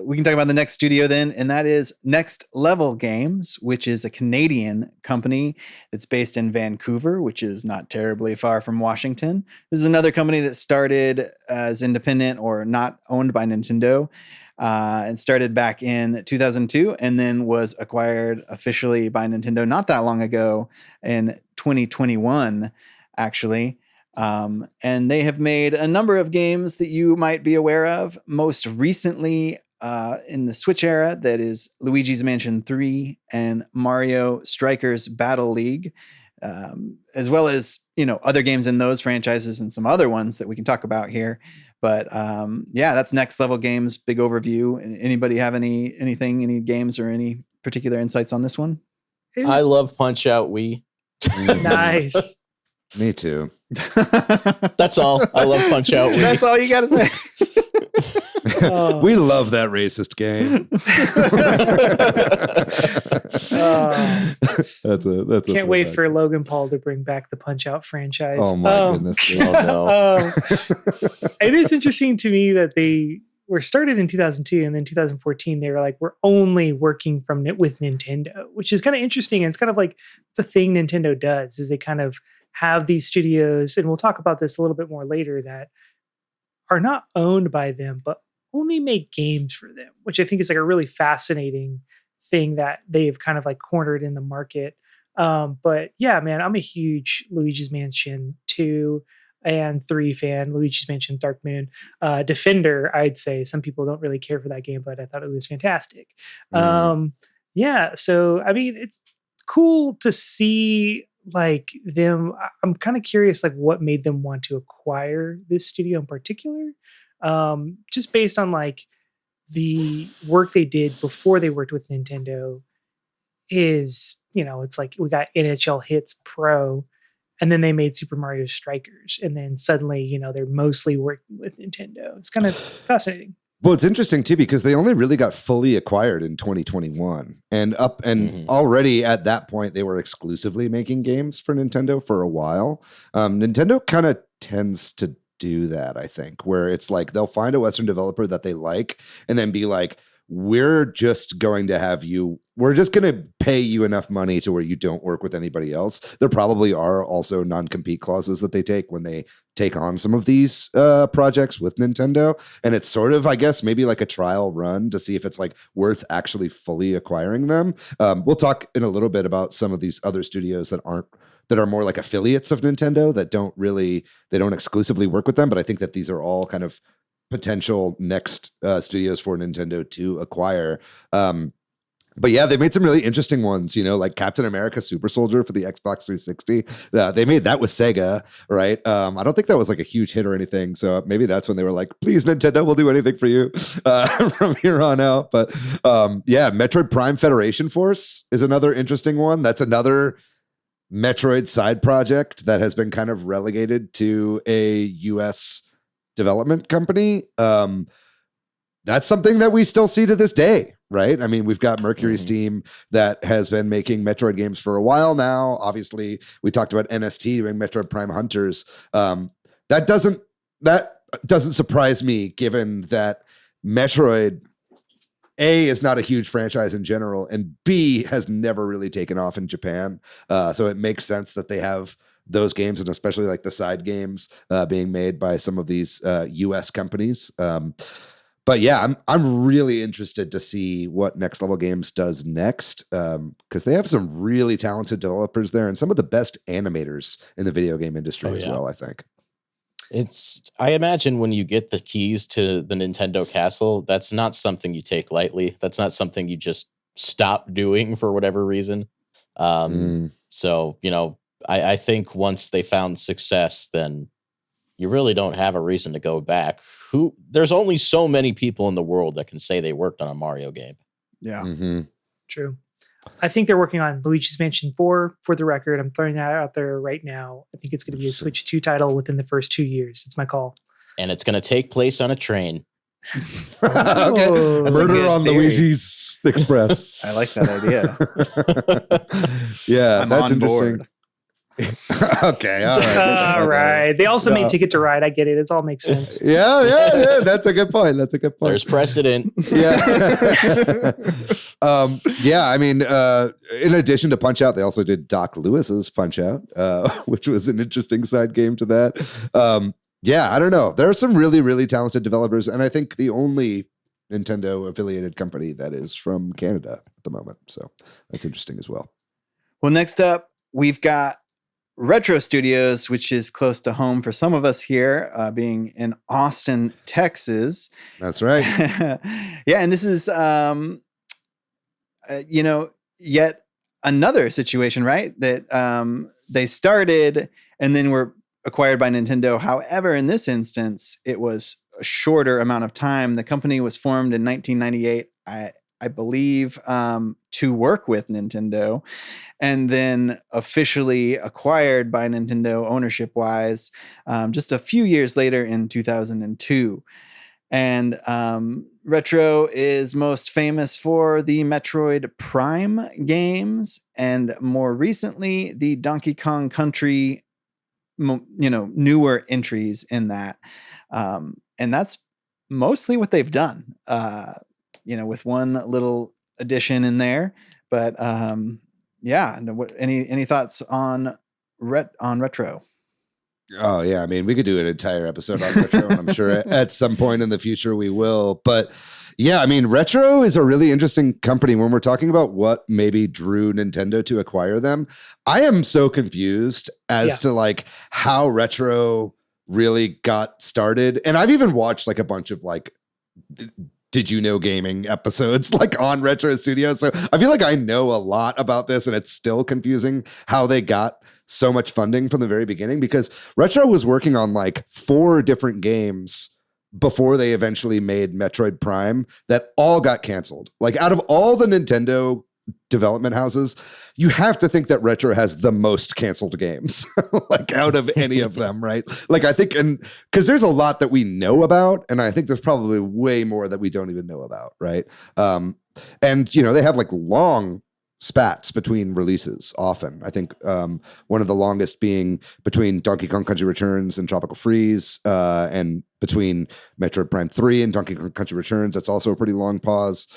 we can talk about the next studio then, and that is Next Level Games, which is a Canadian company that's based in Vancouver, which is not terribly far from Washington. This is another company that started as independent or not owned by Nintendo, and started back in 2002 and then was acquired officially by Nintendo not that long ago in 2021, actually. And they have made a number of games that you might be aware of. Most recently, in the Switch era, that is Luigi's Mansion 3 and Mario Strikers Battle League, as well as, other games in those franchises and some other ones that we can talk about here. But yeah, that's Next Level Games. Big overview. Anybody have any games or any particular insights on this one? I love Punch Out Wii. Nice. Me too. That's all. I love Punch Out Wii. That's all you got to say. We love that racist game. That's Can't wait for Logan Paul to bring back the Punch Out franchise. Oh my goodness. Oh, no. It is interesting to me that they were started in 2002 and then 2014 they were like, we're only working with Nintendo, which is kind of interesting. And it's kind of like, it's a thing Nintendo does, is they kind of have these studios, and we'll talk about this a little bit more later, that are not owned by them, but only make games for them, which I think is like a really fascinating thing that they've kind of like cornered in the market. But yeah, man, I'm a huge Luigi's Mansion 2 and 3 fan. Luigi's Mansion Dark Moon. Defender, I'd say. Some people don't really care for that game, but I thought it was fantastic. Yeah, so I mean, it's cool to see like them. I'm kind of curious like what made them want to acquire this studio in particular. just based on like the work they did before they worked with Nintendo is, it's like we got NHL Hits Pro, and then they made Super Mario Strikers, and then suddenly, they're mostly working with Nintendo. It's kind of fascinating. Well, it's interesting too because they only really got fully acquired in 2021, and already at that point they were exclusively making games for Nintendo for a while. Nintendo kind of tends to do that, I think, where it's like they'll find a Western developer that they like and then be like, we're just going to pay you enough money to where you don't work with anybody else. There probably are also non-compete clauses that they take when they take on some of these projects with Nintendo. And it's sort of, I guess, maybe like a trial run to see if it's like worth actually fully acquiring them. We'll talk in a little bit about some of these other studios that are more like affiliates of Nintendo that they don't exclusively work with them. But I think that these are all kind of potential next studios for Nintendo to acquire. But yeah, they made some really interesting ones, like Captain America Super Soldier for the Xbox 360. They made that with Sega, right? I don't think that was like a huge hit or anything. So maybe that's when they were like, please, Nintendo, we'll do anything for you from here on out. But yeah, Metroid Prime Federation Force is another interesting one. That's another Metroid side project that has been kind of relegated to a US development company. That's something that we still see to this day, right? I mean, we've got Mercury's team that has been making Metroid games for a while now. Obviously, we talked about NST doing Metroid Prime Hunters. That doesn't surprise me, given that Metroid, A, is not a huge franchise in general, and B, has never really taken off in Japan. So it makes sense that they have those games, and especially like the side games being made by some of these US companies. But yeah, I'm really interested to see what Next Level Games does next, because they have some really talented developers there and some of the best animators in the video game industry as well, I think. I imagine when you get the keys to the Nintendo castle, that's not something you take lightly. That's not something you just stop doing for whatever reason. So, I think once they found success, then you really don't have a reason to go back. There's only so many people in the world that can say they worked on a Mario game. Yeah. True. I think they're working on Luigi's Mansion 4 for the record. I'm throwing that out there right now. I think it's going to be a Switch 2 title within the first 2 years. It's my call. And it's going to take place on a train. Okay. Murder on theory. Luigi's Express. I like that idea. Yeah, I'm that's on interesting. board. Okay, all right. All right. They also made Ticket to Ride. I get it. It all makes sense. Yeah. That's a good point. There's precedent. Yeah. Yeah. I mean, in addition to Punch Out, they also did Doc Lewis's Punch Out, which was an interesting side game to that. Yeah, I don't know. There are some really, really talented developers, and I think the only Nintendo affiliated company that is from Canada at the moment. So that's interesting as well. Well, next up, we've got Retro Studios, which is close to home for some of us here, being in Austin, Texas. That's right. Yeah, and this is, yet another situation, right? That they started and then were acquired by Nintendo. However, in this instance, it was a shorter amount of time. The company was formed in 1998, I believe, to work with Nintendo, and then officially acquired by Nintendo ownership-wise just a few years later in 2002. And Retro is most famous for the Metroid Prime games, and more recently, the Donkey Kong Country, newer entries in that. And that's mostly what they've done. With one little addition in there, but yeah. Any thoughts on Retro? Oh yeah, I mean, we could do an entire episode on Retro, and I'm sure at some point in the future we will. But yeah, I mean, Retro is a really interesting company when we're talking about what maybe drew Nintendo to acquire them. I am so confused as to like how Retro really got started, and I've even watched like a bunch of like Did You Know Gaming episodes like on Retro Studios. So I feel like I know a lot about this, and it's still confusing how they got so much funding from the very beginning, because Retro was working on like 4 different games before they eventually made Metroid Prime that all got canceled. Like out of all the Nintendo development houses, you have to think that Retro has the most canceled games, like out of any of them, right? Like I think, and because there's a lot that we know about, and I think there's probably way more that we don't even know about, right? And they have like long spats between releases often. I think one of the longest being between Donkey Kong Country Returns and Tropical Freeze, and between Metroid Prime 3 and Donkey Kong Country Returns. That's also a pretty long pause.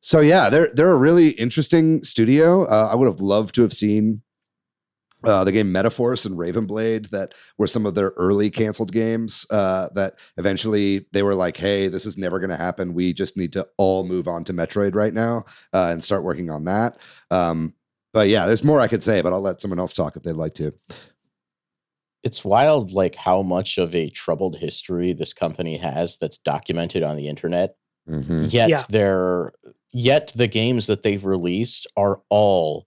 So yeah, they're a really interesting studio. I would have loved to have seen the game Metaforce and Raven Blade, that were some of their early canceled games, that eventually they were like, hey, this is never going to happen. We just need to all move on to Metroid right now and start working on that. But yeah, there's more I could say, but I'll let someone else talk if they'd like to. It's wild, like how much of a troubled history this company has that's documented on the internet. Mm-hmm. Yet the games that they've released are all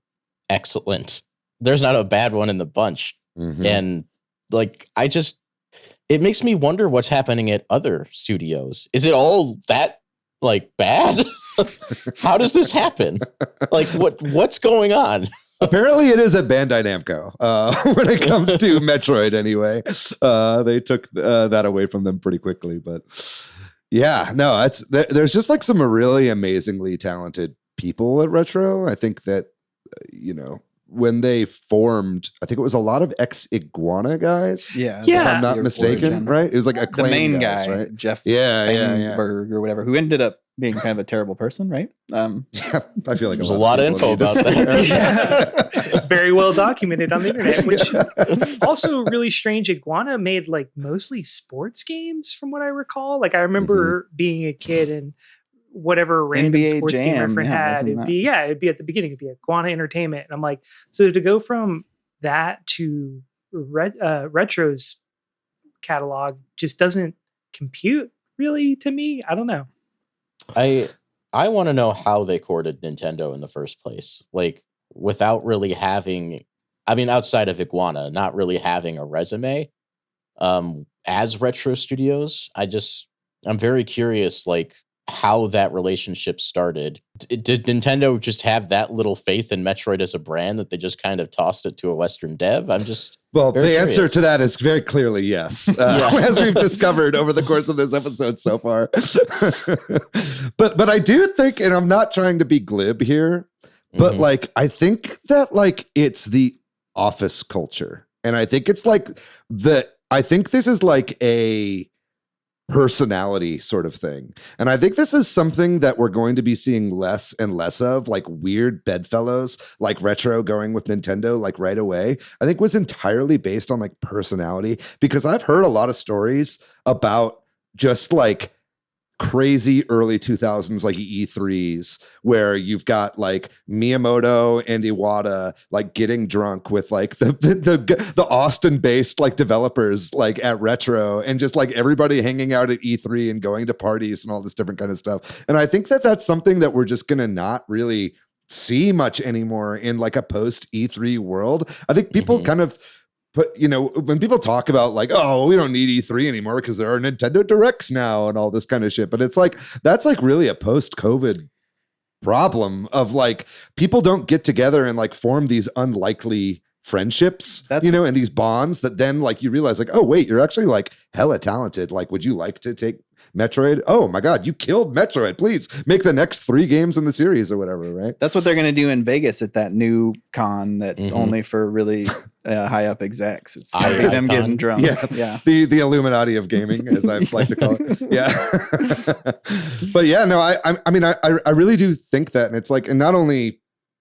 excellent. There's not a bad one in the bunch. Mm-hmm. And like, it makes me wonder what's happening at other studios. Is it all that like bad? How does this happen? Like what's going on? Apparently it is at Bandai Namco when it comes to Metroid anyway. They took that away from them pretty quickly, but yeah, no, there's just like some really amazingly talented people at Retro. I think that, when they formed, I think it was a lot of ex-Iguana guys. Yeah. If I'm not mistaken, right? It was like the main guys, guy, right? Jeff Yeah. or whatever, who ended up being kind of a terrible person, right? Yeah, I feel like there's a lot of info about that. Very well documented on the internet, which also really strange. Iguana made like mostly sports games from what I recall. Like I remember being a kid and whatever random NBA sports game my friend had, it'd be at the beginning, it'd be Iguana Entertainment. And I'm like, so to go from that to Retro's catalog just doesn't compute really to me. I don't know. I want to know how they courted Nintendo in the first place. Like without really having, outside of Iguana, not really having a resume as Retro Studios. I'm very curious, like how that relationship started. Did Nintendo just have that little faith in Metroid as a brand that they just kind of tossed it to a Western dev? Well, the answer to that is very clearly yes, as we've discovered over the course of this episode so far. But I do think, and I'm not trying to be glib here, but like I think that like it's the office culture, and I think it's like I think this is like a personality sort of thing. And I think this is something that we're going to be seeing less and less of, like weird bedfellows, like Retro going with Nintendo, like right away, I think was entirely based on like personality, because I've heard a lot of stories about just like crazy early 2000s like E3s where you've got like Miyamoto and Iwata like getting drunk with like the Austin based like developers like at Retro, and just like everybody hanging out at E3 and going to parties and all this different kind of stuff. And I think that that's something that we're just gonna not really see much anymore in like a post E3 world. I think people kind of when people talk about like, oh, we don't need E3 anymore because there are Nintendo Directs now and all this kind of shit. But it's like, that's like really a post-COVID problem of like, people don't get together and like form these unlikely friendships, and these bonds that then like you realize like, oh, wait, you're actually like hella talented. Like, would you like to take Metroid? Oh my God, you killed Metroid. Please make the next 3 games in the series or whatever, right? That's what they're going to do in Vegas at that new con that's only for really high up execs. It's totally them getting drunk. Yeah. The Illuminati of gaming, as I like to call it. Yeah. But yeah, no, I really do think that. And it's like, and not only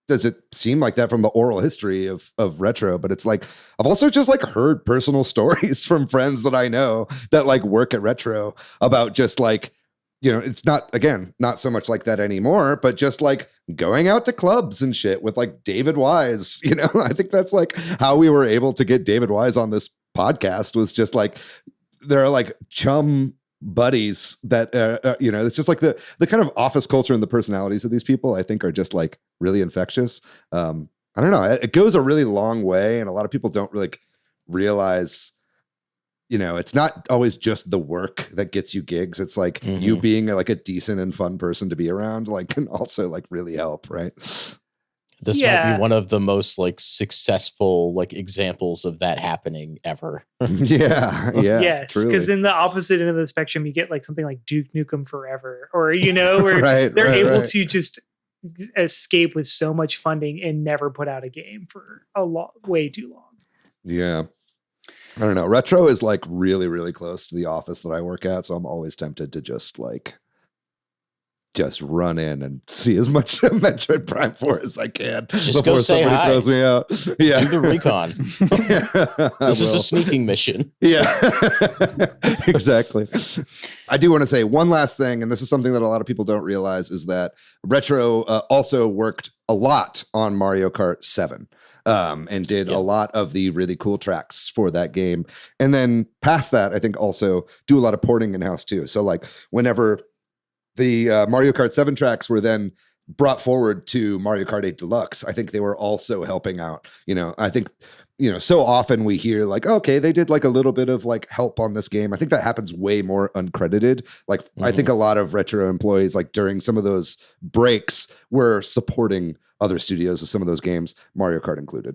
does it seem like that from the oral history of Retro, but it's like I've also just like heard personal stories from friends that I know that like work at Retro about just like, it's not so much like that anymore, but just like going out to clubs and shit with like David Wise. I think that's like how we were able to get David Wise on this podcast, was just like there are like chum buddies that it's just like the kind of office culture and the personalities of these people I think are just like really infectious. I don't know, it goes a really long way, and a lot of people don't really realize it's not always just the work that gets you gigs. It's like you being like a decent and fun person to be around, like can also like really help, right? This might be one of the most like successful like examples of that happening ever. Yeah. Yes, because in the opposite end of the spectrum, you get like something like Duke Nukem Forever, or where they're able to just escape with so much funding and never put out a game for way too long. Yeah. I don't know. Retro is like really, really close to the office that I work at. So I'm always tempted to just run in and see as much Metroid Prime 4 as I can before somebody throws me out. Yeah. Do the recon. This is a sneaking mission. Yeah. Exactly. I do want to say one last thing, and this is something that a lot of people don't realize, is that Retro also worked a lot on Mario Kart 7. And did a lot of the really cool tracks for that game. And then past that, I think also do a lot of porting in-house too. So like whenever the Mario Kart 7 tracks were then brought forward to Mario Kart 8 Deluxe, I think they were also helping out. I think, so often we hear like, okay, they did like a little bit of like help on this game. I think that happens way more uncredited. Like I think a lot of Retro employees, like during some of those breaks, were supporting other studios with some of those games, Mario Kart included.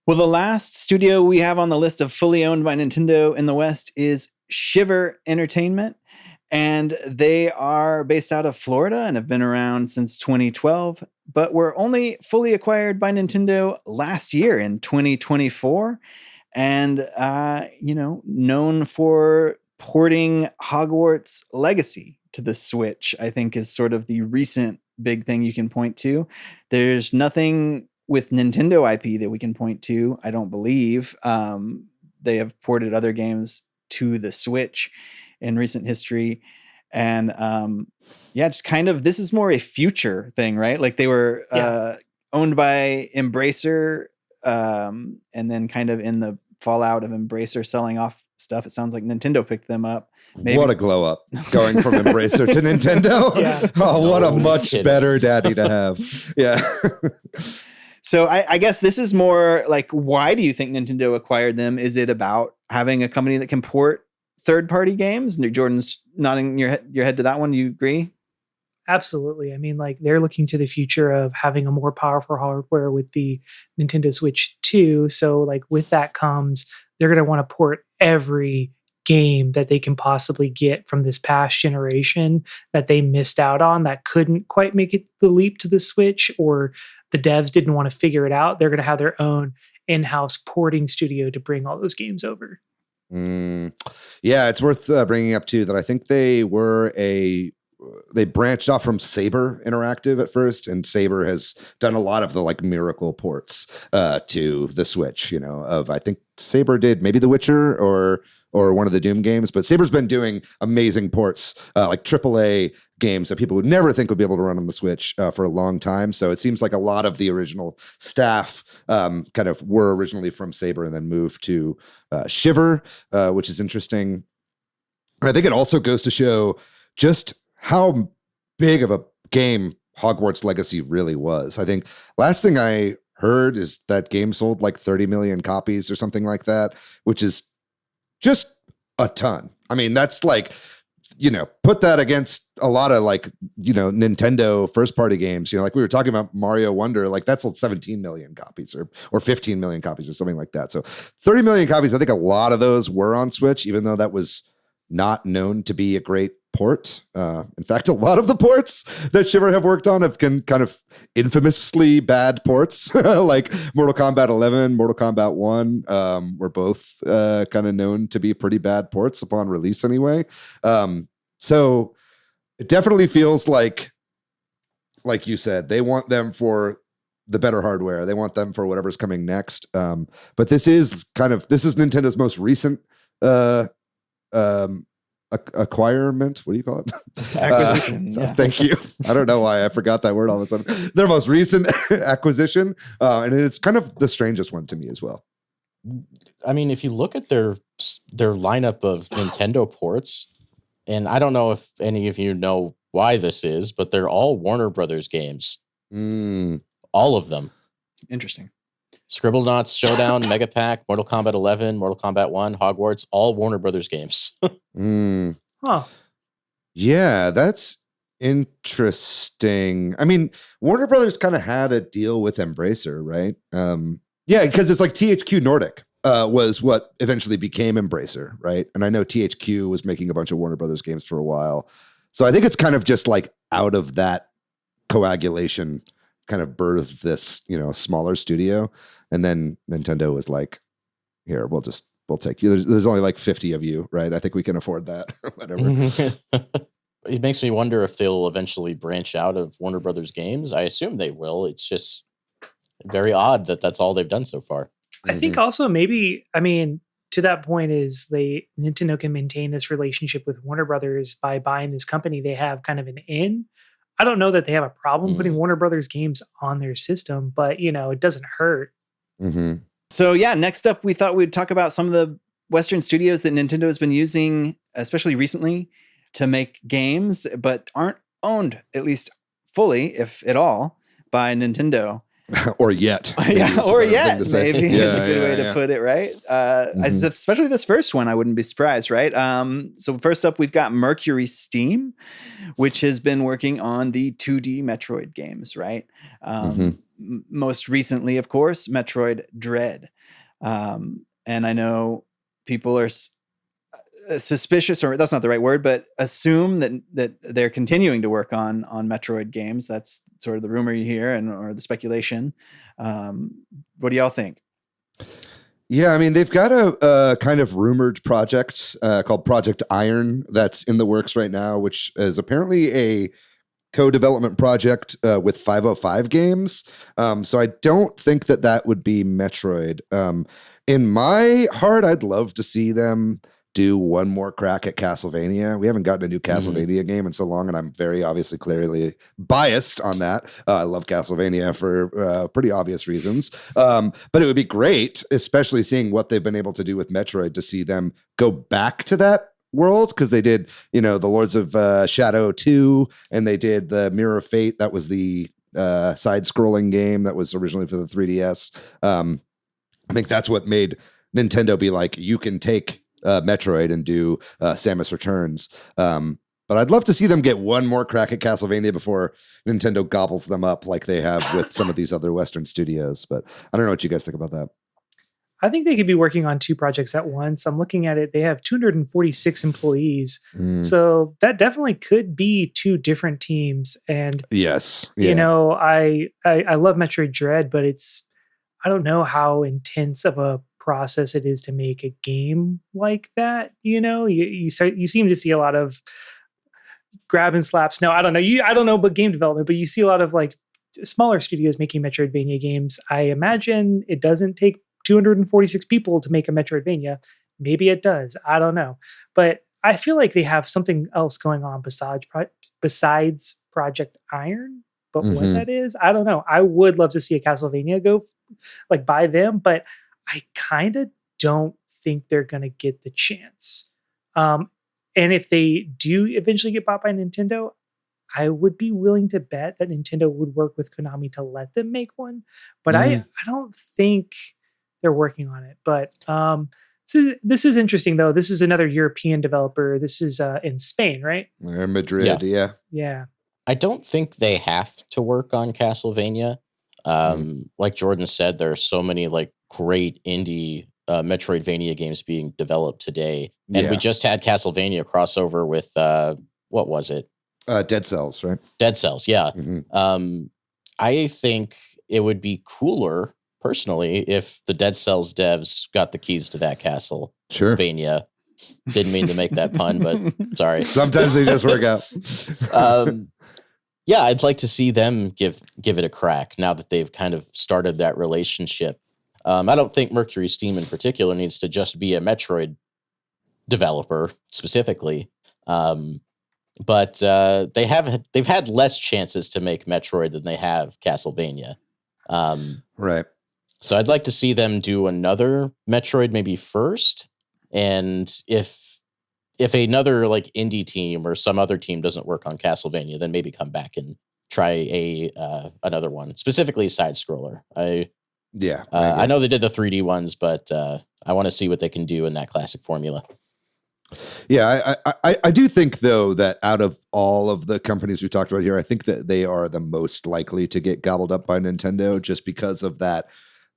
Well, the last studio we have on the list of fully owned by Nintendo in the West is Shiver Entertainment. And they are based out of Florida and have been around since 2012, but were only fully acquired by Nintendo last year in 2024. And, known for porting Hogwarts Legacy to the Switch, I think is sort of the recent big thing you can point to. There's nothing with Nintendo IP that we can point to, I don't believe. They have ported other games to the Switch in recent history. And just kind of, this is more a future thing, right? Like they were owned by Embracer, and then kind of in the fallout of Embracer selling off stuff, it sounds like Nintendo picked them up. Maybe. What a glow up going from Embracer to Nintendo. Yeah. Oh, what a much better daddy to have. Yeah. So I guess this is more like, why do you think Nintendo acquired them? Is it about having a company that can port third-party games? Jordan's nodding your head to that one. Do you agree? Absolutely. I mean, like they're looking to the future of having a more powerful hardware with the Nintendo Switch 2. So like with that comes, they're going to want to port every game that they can possibly get from this past generation that they missed out on, that couldn't quite make it the leap to the Switch, or the devs didn't want to figure it out. They're going to have their own in-house porting studio to bring all those games over. Yeah, it's worth bringing up too that I think they branched off from Saber Interactive at first, and Saber has done a lot of the like miracle ports to the Switch. I think Saber did maybe The Witcher or one of the Doom games, but Saber's been doing amazing ports, like AAA games that people would never think would be able to run on the Switch for a long time. So it seems like a lot of the original staff kind of were originally from Saber and then moved to Shiver, which is interesting. And I think it also goes to show just how big of a game Hogwarts Legacy really was. I think last thing I heard is that game sold like 30 million copies or something like that, which is just a ton. I mean, that's like, put that against a lot of like, Nintendo first party games, like we were talking about Mario Wonder, like that's sold 17 million copies or 15 million copies or something like that. So 30 million copies. I think a lot of those were on Switch, even though that was not known to be a great port. In fact, a lot of the ports that Shiver have worked on have been kind of infamously bad ports, like Mortal Kombat 11, Mortal Kombat 1 were both kind of known to be pretty bad ports upon release anyway. So it definitely feels like you said, they want them for the better hardware. They want them for whatever's coming next. But this is Nintendo's most recent acquirement. What do you call it? Acquisition. Thank you. I don't know why I forgot that word all of a sudden. Their most recent acquisition, and it's kind of the strangest one to me as well. I mean, if you look at their lineup of Nintendo ports, and I don't know if any of you know why this is, but they're all Warner Brothers games. All of them. Interesting. Scribblenauts Showdown, Mega Pack, Mortal Kombat 11, Mortal Kombat 1, Hogwarts, all Warner Brothers games. Huh. Yeah, that's interesting. I mean, Warner Brothers kind of had a deal with Embracer, right? Yeah, because it's like THQ Nordic was what eventually became Embracer, right? And I know THQ was making a bunch of Warner Brothers games for a while. So I think it's kind of just like out of that coagulation kind of birthed this, smaller studio. And then Nintendo was like, here, we'll take you. There's only like 50 of you, right? I think we can afford that or whatever. It makes me wonder if they'll eventually branch out of Warner Brothers games. I assume they will. It's just very odd that that's all they've done so far. I think also maybe, to that point is Nintendo can maintain this relationship with Warner Brothers by buying this company. They have kind of an in. I don't know that they have a problem putting Warner Brothers games on their system, but it doesn't hurt. Mm-hmm. So yeah, next up, we thought we'd talk about some of the Western studios that Nintendo has been using, especially recently, to make games, but aren't owned, at least fully, if at all, by Nintendo. Or yet. Yeah, or yet, maybe is a good way to yeah. put it, right? Especially this first one, I wouldn't be surprised, right? So first up, we've got Mercury Steam, which has been working on the 2D Metroid games, right? Most recently, of course, Metroid Dread. And I know people are suspicious, or that's not the right word, but assume that they're continuing to work on Metroid games. That's sort of the rumor you hear or the speculation. What do y'all think? Yeah, they've got a kind of rumored project called Project Iron that's in the works right now, which is apparently a co-development project with 505 Games. So I don't think that would be Metroid. In my heart, I'd love to see them do one more crack at Castlevania. We haven't gotten a new Castlevania game in so long, and I'm very obviously clearly biased on that. I love Castlevania for pretty obvious reasons. But it would be great, especially seeing what they've been able to do with Metroid, to see them go back to that world, because they did, the Lords of Shadow 2, and they did the Mirror of Fate. That was the side-scrolling game that was originally for the 3DS. I think that's what made Nintendo be like, you can take Metroid and do Samus Returns. But I'd love to see them get one more crack at Castlevania before Nintendo gobbles them up like they have with some of these other Western studios. But I don't know what you guys think about that. I think they could be working on two projects at once. I'm looking at it. They have 246 employees. So that definitely could be two different teams. And yes, I love Metroid Dread, but I don't know how intense of a process it is to make a game like that. You seem to see a lot of grab and slaps. No, I don't know. I don't know about game development, but you see a lot of like smaller studios making Metroidvania games. I imagine it doesn't take 246 people to make a Metroidvania. Maybe it does. I don't know. But I feel like they have something else going on besides Project Iron. But what that is, I don't know. I would love to see a Castlevania go like by them, but I kind of don't think they're going to get the chance. And if they do eventually get bought by Nintendo, I would be willing to bet that Nintendo would work with Konami to let them make one. But I don't think they're working on it. But this is interesting, though. This is another European developer. This is in Spain, right? Madrid, Yeah. I don't think they have to work on Castlevania. Like Jordan said, there are so many like great indie Metroidvania games being developed today. And we just had Castlevania crossover with, what was it? Dead Cells, right? Dead Cells, yeah. I think it would be cooler, personally, if the Dead Cells devs got the keys to that Castlevania. Didn't mean to make that pun, but sorry. Sometimes they just work out. Yeah, I'd like to see them give it a crack now that they've kind of started that relationship. I don't think Mercury Steam in particular needs to just be a Metroid developer specifically, but they've had less chances to make Metroid than they have Castlevania. Right. So I'd like to see them do another Metroid maybe first, and if another like indie team or some other team doesn't work on Castlevania, then maybe come back and try another one, specifically side scroller. I Yeah. I know they did the 3D ones, but I want to see what they can do in that classic formula. Yeah, I do think, though, that out of all of the companies we talked about here, I think that they are the most likely to get gobbled up by Nintendo just because of that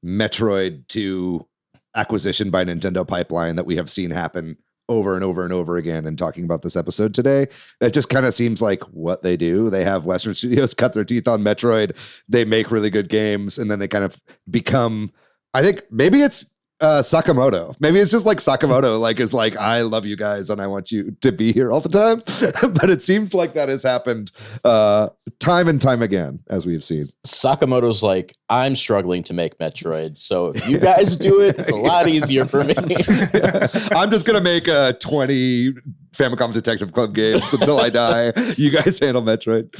Metroid 2 acquisition by Nintendo pipeline that we have seen happen over and over and over again. And talking about this episode today, it just kind of seems like what they do. They have Western studios cut their teeth on Metroid. They make really good games, and then they kind of become, I think maybe it's Sakamoto. Maybe it's just like Sakamoto, like is like, I love you guys and I want you to be here all the time. But it seems like that has happened time and time again, as we've seen. Sakamoto's like, I'm struggling to make Metroid, so if you guys do it, it's a lot easier for me. I'm just gonna make 20 Famicom Detective Club games until I die. You guys handle Metroid.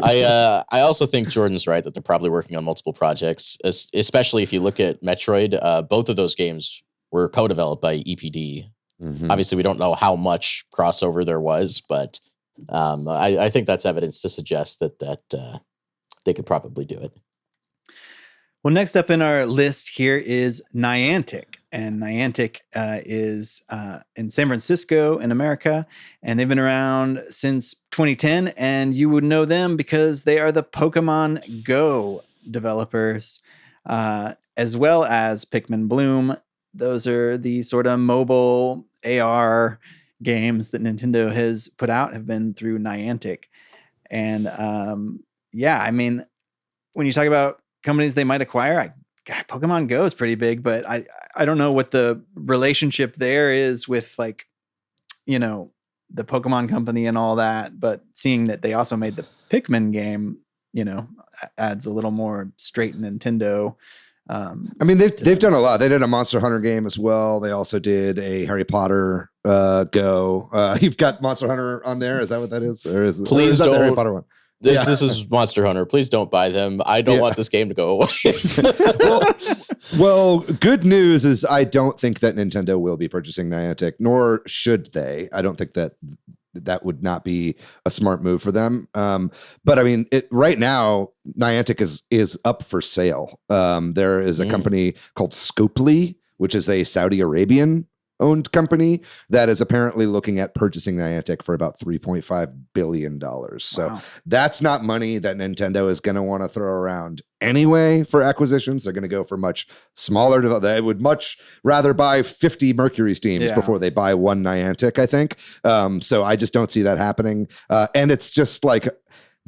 I also think Jordan's right that they're probably working on multiple projects, especially if you look at Metroid. Both of those games were co-developed by EPD. Mm-hmm. Obviously, we don't know how much crossover there was, but I think that's evidence to suggest that they could probably do it. Well, next up in our list here is Niantic. And Niantic is in San Francisco in America, and they've been around since 2010. And you would know them because they are the Pokemon Go developers, as well as Pikmin Bloom. Those are the sort of mobile AR games that Nintendo has put out, have been through Niantic. And yeah, I mean, when you talk about companies they might acquire, God, Pokemon Go is pretty big, but I don't know what the relationship there is with, like, you know, the Pokemon company and all that. But seeing that they also made the Pikmin game, you know, adds a little more straight Nintendo. I mean, they've done a lot. They did a Monster Hunter game as well. They also did a Harry Potter Go. You've got Monster Hunter on there. Is that what that is? Or is Please that don't. the Harry Potter one? This is Monster Hunter. Please don't buy them. I don't want this game to go away. well, good news is I don't think that Nintendo will be purchasing Niantic, nor should they. I don't think that would not be a smart move for them. But I mean, right now, Niantic is up for sale. There is a company called Scopely, which is a Saudi Arabian owned company that is apparently looking at purchasing Niantic for about $3.5 billion. So that's not money that Nintendo is going to want to throw around anyway for acquisitions. They're going to go for much smaller. They would much rather buy 50 Mercury Steams before they buy one Niantic, I think. So I just don't see that happening. And it's just like,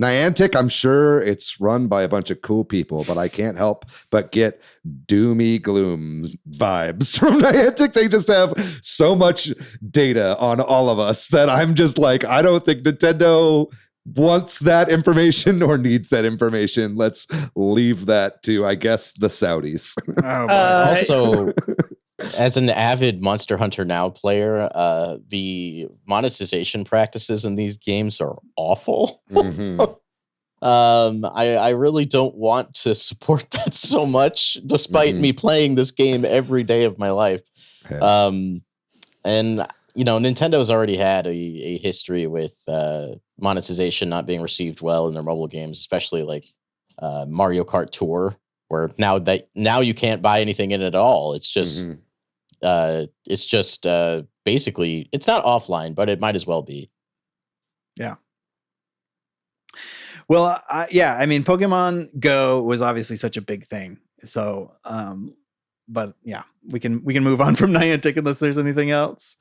Niantic, I'm sure it's run by a bunch of cool people, but I can't help but get doomy gloom vibes from Niantic. They just have so much data on all of us that I'm just like, I don't think Nintendo wants that information or needs that information. Let's leave that to, I guess, the Saudis. Also, as an avid Monster Hunter Now player, the monetization practices in these games are awful. Mm-hmm. I really don't want to support that so much, despite me playing this game every day of my life. Yeah. And you know, Nintendo's already had a history with monetization not being received well in their mobile games, especially like Mario Kart Tour, where now you can't buy anything in it at all. It's just basically, it's not offline, but it might as well be. Yeah. Well, I mean, Pokemon Go was obviously such a big thing. So, but yeah, we can move on from Niantic unless there's anything else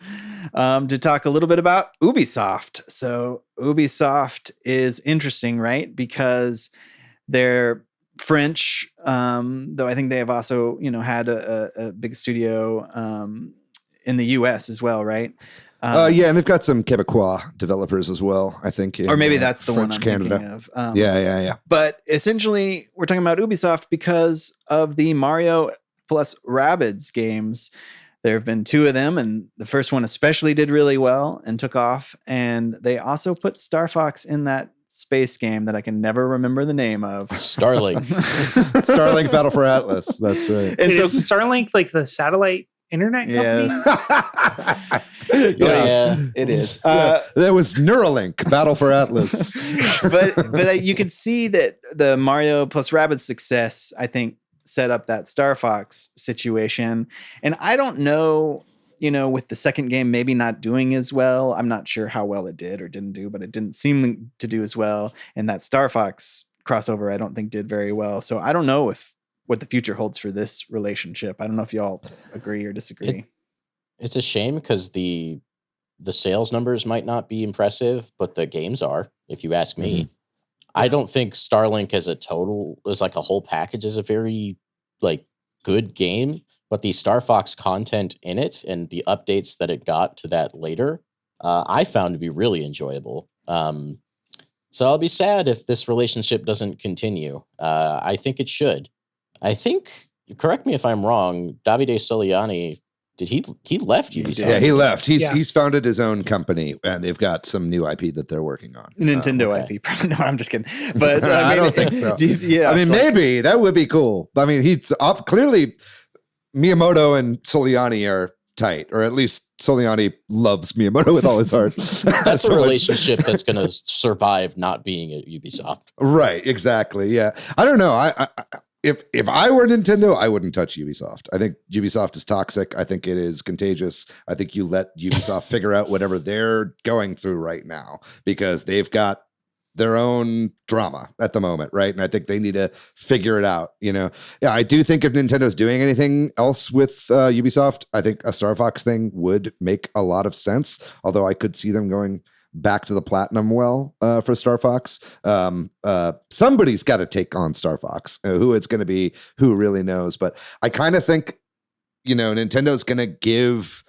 to talk a little bit about Ubisoft. So Ubisoft is interesting, right? Because they're French, though I think they have also, you know, had a big studio in the US as well, right? Yeah, and they've got some Quebecois developers as well, I think. Or maybe that's the French one I'm Canada. thinking of. Yeah. But essentially, we're talking about Ubisoft because of the Mario plus Rabbids games. There have been two of them, and the first one especially did really well and took off. And they also put Star Fox in that space game that I can never remember the name of. Starlink. Starlink Battle for Atlas. That's right. And so Is Starlink like the satellite internet company? Yes. Yeah. It is. There was Neuralink Battle for Atlas. but you could see that the Mario plus Rabbids success, I think, set up that Star Fox situation. And I don't know, with the second game maybe not doing as well. I'm not sure how well it did or didn't do, but it didn't seem to do as well. And that Star Fox crossover, I don't think did very well. So I don't know what the future holds for this relationship. I don't know if y'all agree or disagree. It's a shame because the sales numbers might not be impressive, but the games are, if you ask me. Mm-hmm. I don't think Starlink as a whole package is a very good game, but the Star Fox content in it and the updates that it got to that later, I found to be really enjoyable. So I'll be sad if this relationship doesn't continue. I think it should. I think, correct me if I'm wrong, Davide Soliani, he left Ubisoft? Yeah, he left. He's founded his own company, and they've got some new IP that they're working on. Nintendo IP. No, I'm just kidding. But I don't think so. Yeah, I mean, maybe that would be cool. I mean, he's clearly Miyamoto and Soliani are tight, or at least Soliani loves Miyamoto with all his heart. That's a relationship that's going to survive not being at Ubisoft. Right. Exactly. Yeah. I don't know. If I were Nintendo, I wouldn't touch Ubisoft. I think Ubisoft is toxic. I think it is contagious. I think you let Ubisoft figure out whatever they're going through right now, because they've got their own drama at the moment, right? And I think they need to figure it out, Yeah, I do think if Nintendo's doing anything else with Ubisoft, I think a Star Fox thing would make a lot of sense, although I could see them going back to the platinum for Star Fox. Somebody's got to take on Star Fox. Who it's going to be, who really knows? But I kind of think, Nintendo's going to give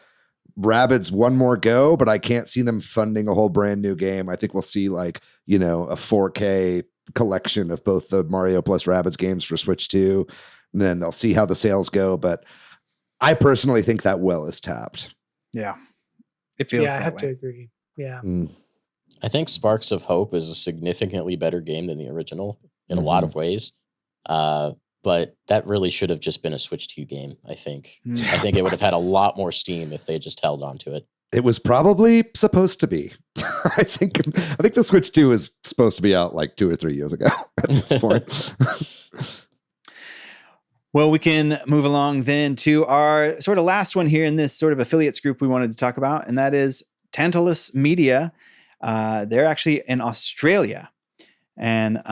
Rabbids one more go, but I can't see them funding a whole brand new game. I think we'll see a 4K collection of both the Mario plus Rabbids games for Switch 2. And then they'll see how the sales go. But I personally think that well is tapped. Yeah. It feels that I have way. to agree. Yeah. I think Sparks of Hope is a significantly better game than the original in a lot of ways. But that really should have just been a Switch 2 game, I think. I think it would have had a lot more steam if they just held on to it. It was probably supposed to be. I think the Switch 2 was supposed to be out 2 or 3 years ago at this point. Well, we can move along then to our sort of last one here in this sort of affiliates group we wanted to talk about, and that is Tantalus Media. They're actually in Australia, and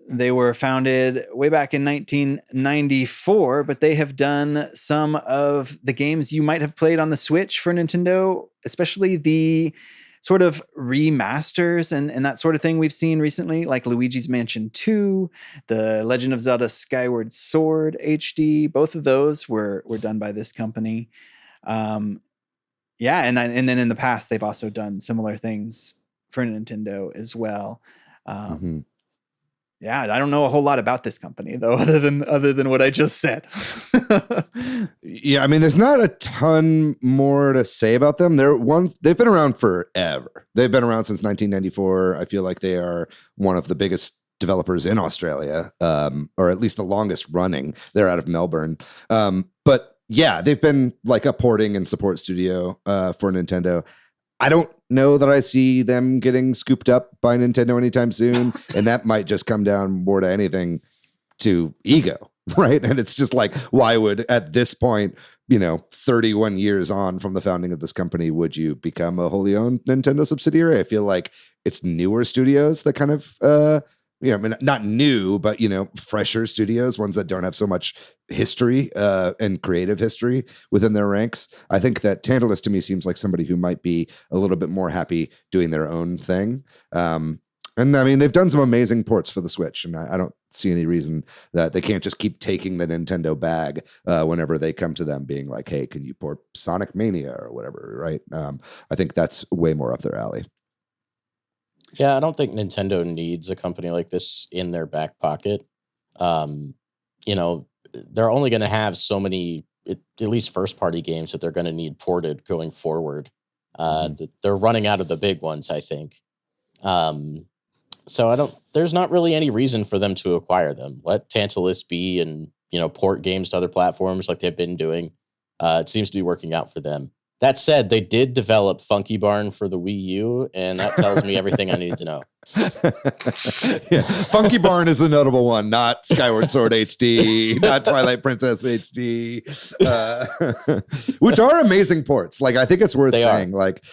they were founded way back in 1994, but they have done some of the games you might have played on the Switch for Nintendo, especially the sort of remasters and that sort of thing we've seen recently, like Luigi's Mansion 2, The Legend of Zelda Skyward Sword HD. Both of those were done by this company. Yeah, and then in the past, they've also done similar things for Nintendo as well. Yeah, I don't know a whole lot about this company though, other than what I just said. Yeah, I mean, there's not a ton more to say about them. They've been around forever. They've been around since 1994. I feel like they are one of the biggest developers in Australia, or at least the longest running. They're out of Melbourne, but yeah, they've been a porting and support studio for Nintendo. I don't know that I see them getting scooped up by Nintendo anytime soon, and that might just come down more to anything to ego, right? And it's just why would, at this point, 31 years on from the founding of this company, would you become a wholly owned Nintendo subsidiary? I feel like it's newer studios that kind of I mean, not new, but fresher studios, ones that don't have so much history and creative history within their ranks. I think that Tantalus to me seems like somebody who might be a little bit more happy doing their own thing. And I mean, they've done some amazing ports for the Switch, and I don't see any reason that they can't just keep taking the Nintendo bag whenever they come to them, being like, "Hey, can you port Sonic Mania or whatever?" Right? I think that's way more up their alley. Yeah, I don't think Nintendo needs a company like this in their back pocket. They're only going to have so many, at least first-party games that they're going to need ported going forward. They're running out of the big ones, I think. So there's not really any reason for them to acquire them. Let Tantalus be and, port games to other platforms like they've been doing. It seems to be working out for them. That said, they did develop Funky Barn for the Wii U, and that tells me everything I need to know. Yeah. Funky Barn is a notable one, not Skyward Sword HD, not Twilight Princess HD, which are amazing ports. Like, I think it's worth saying, like,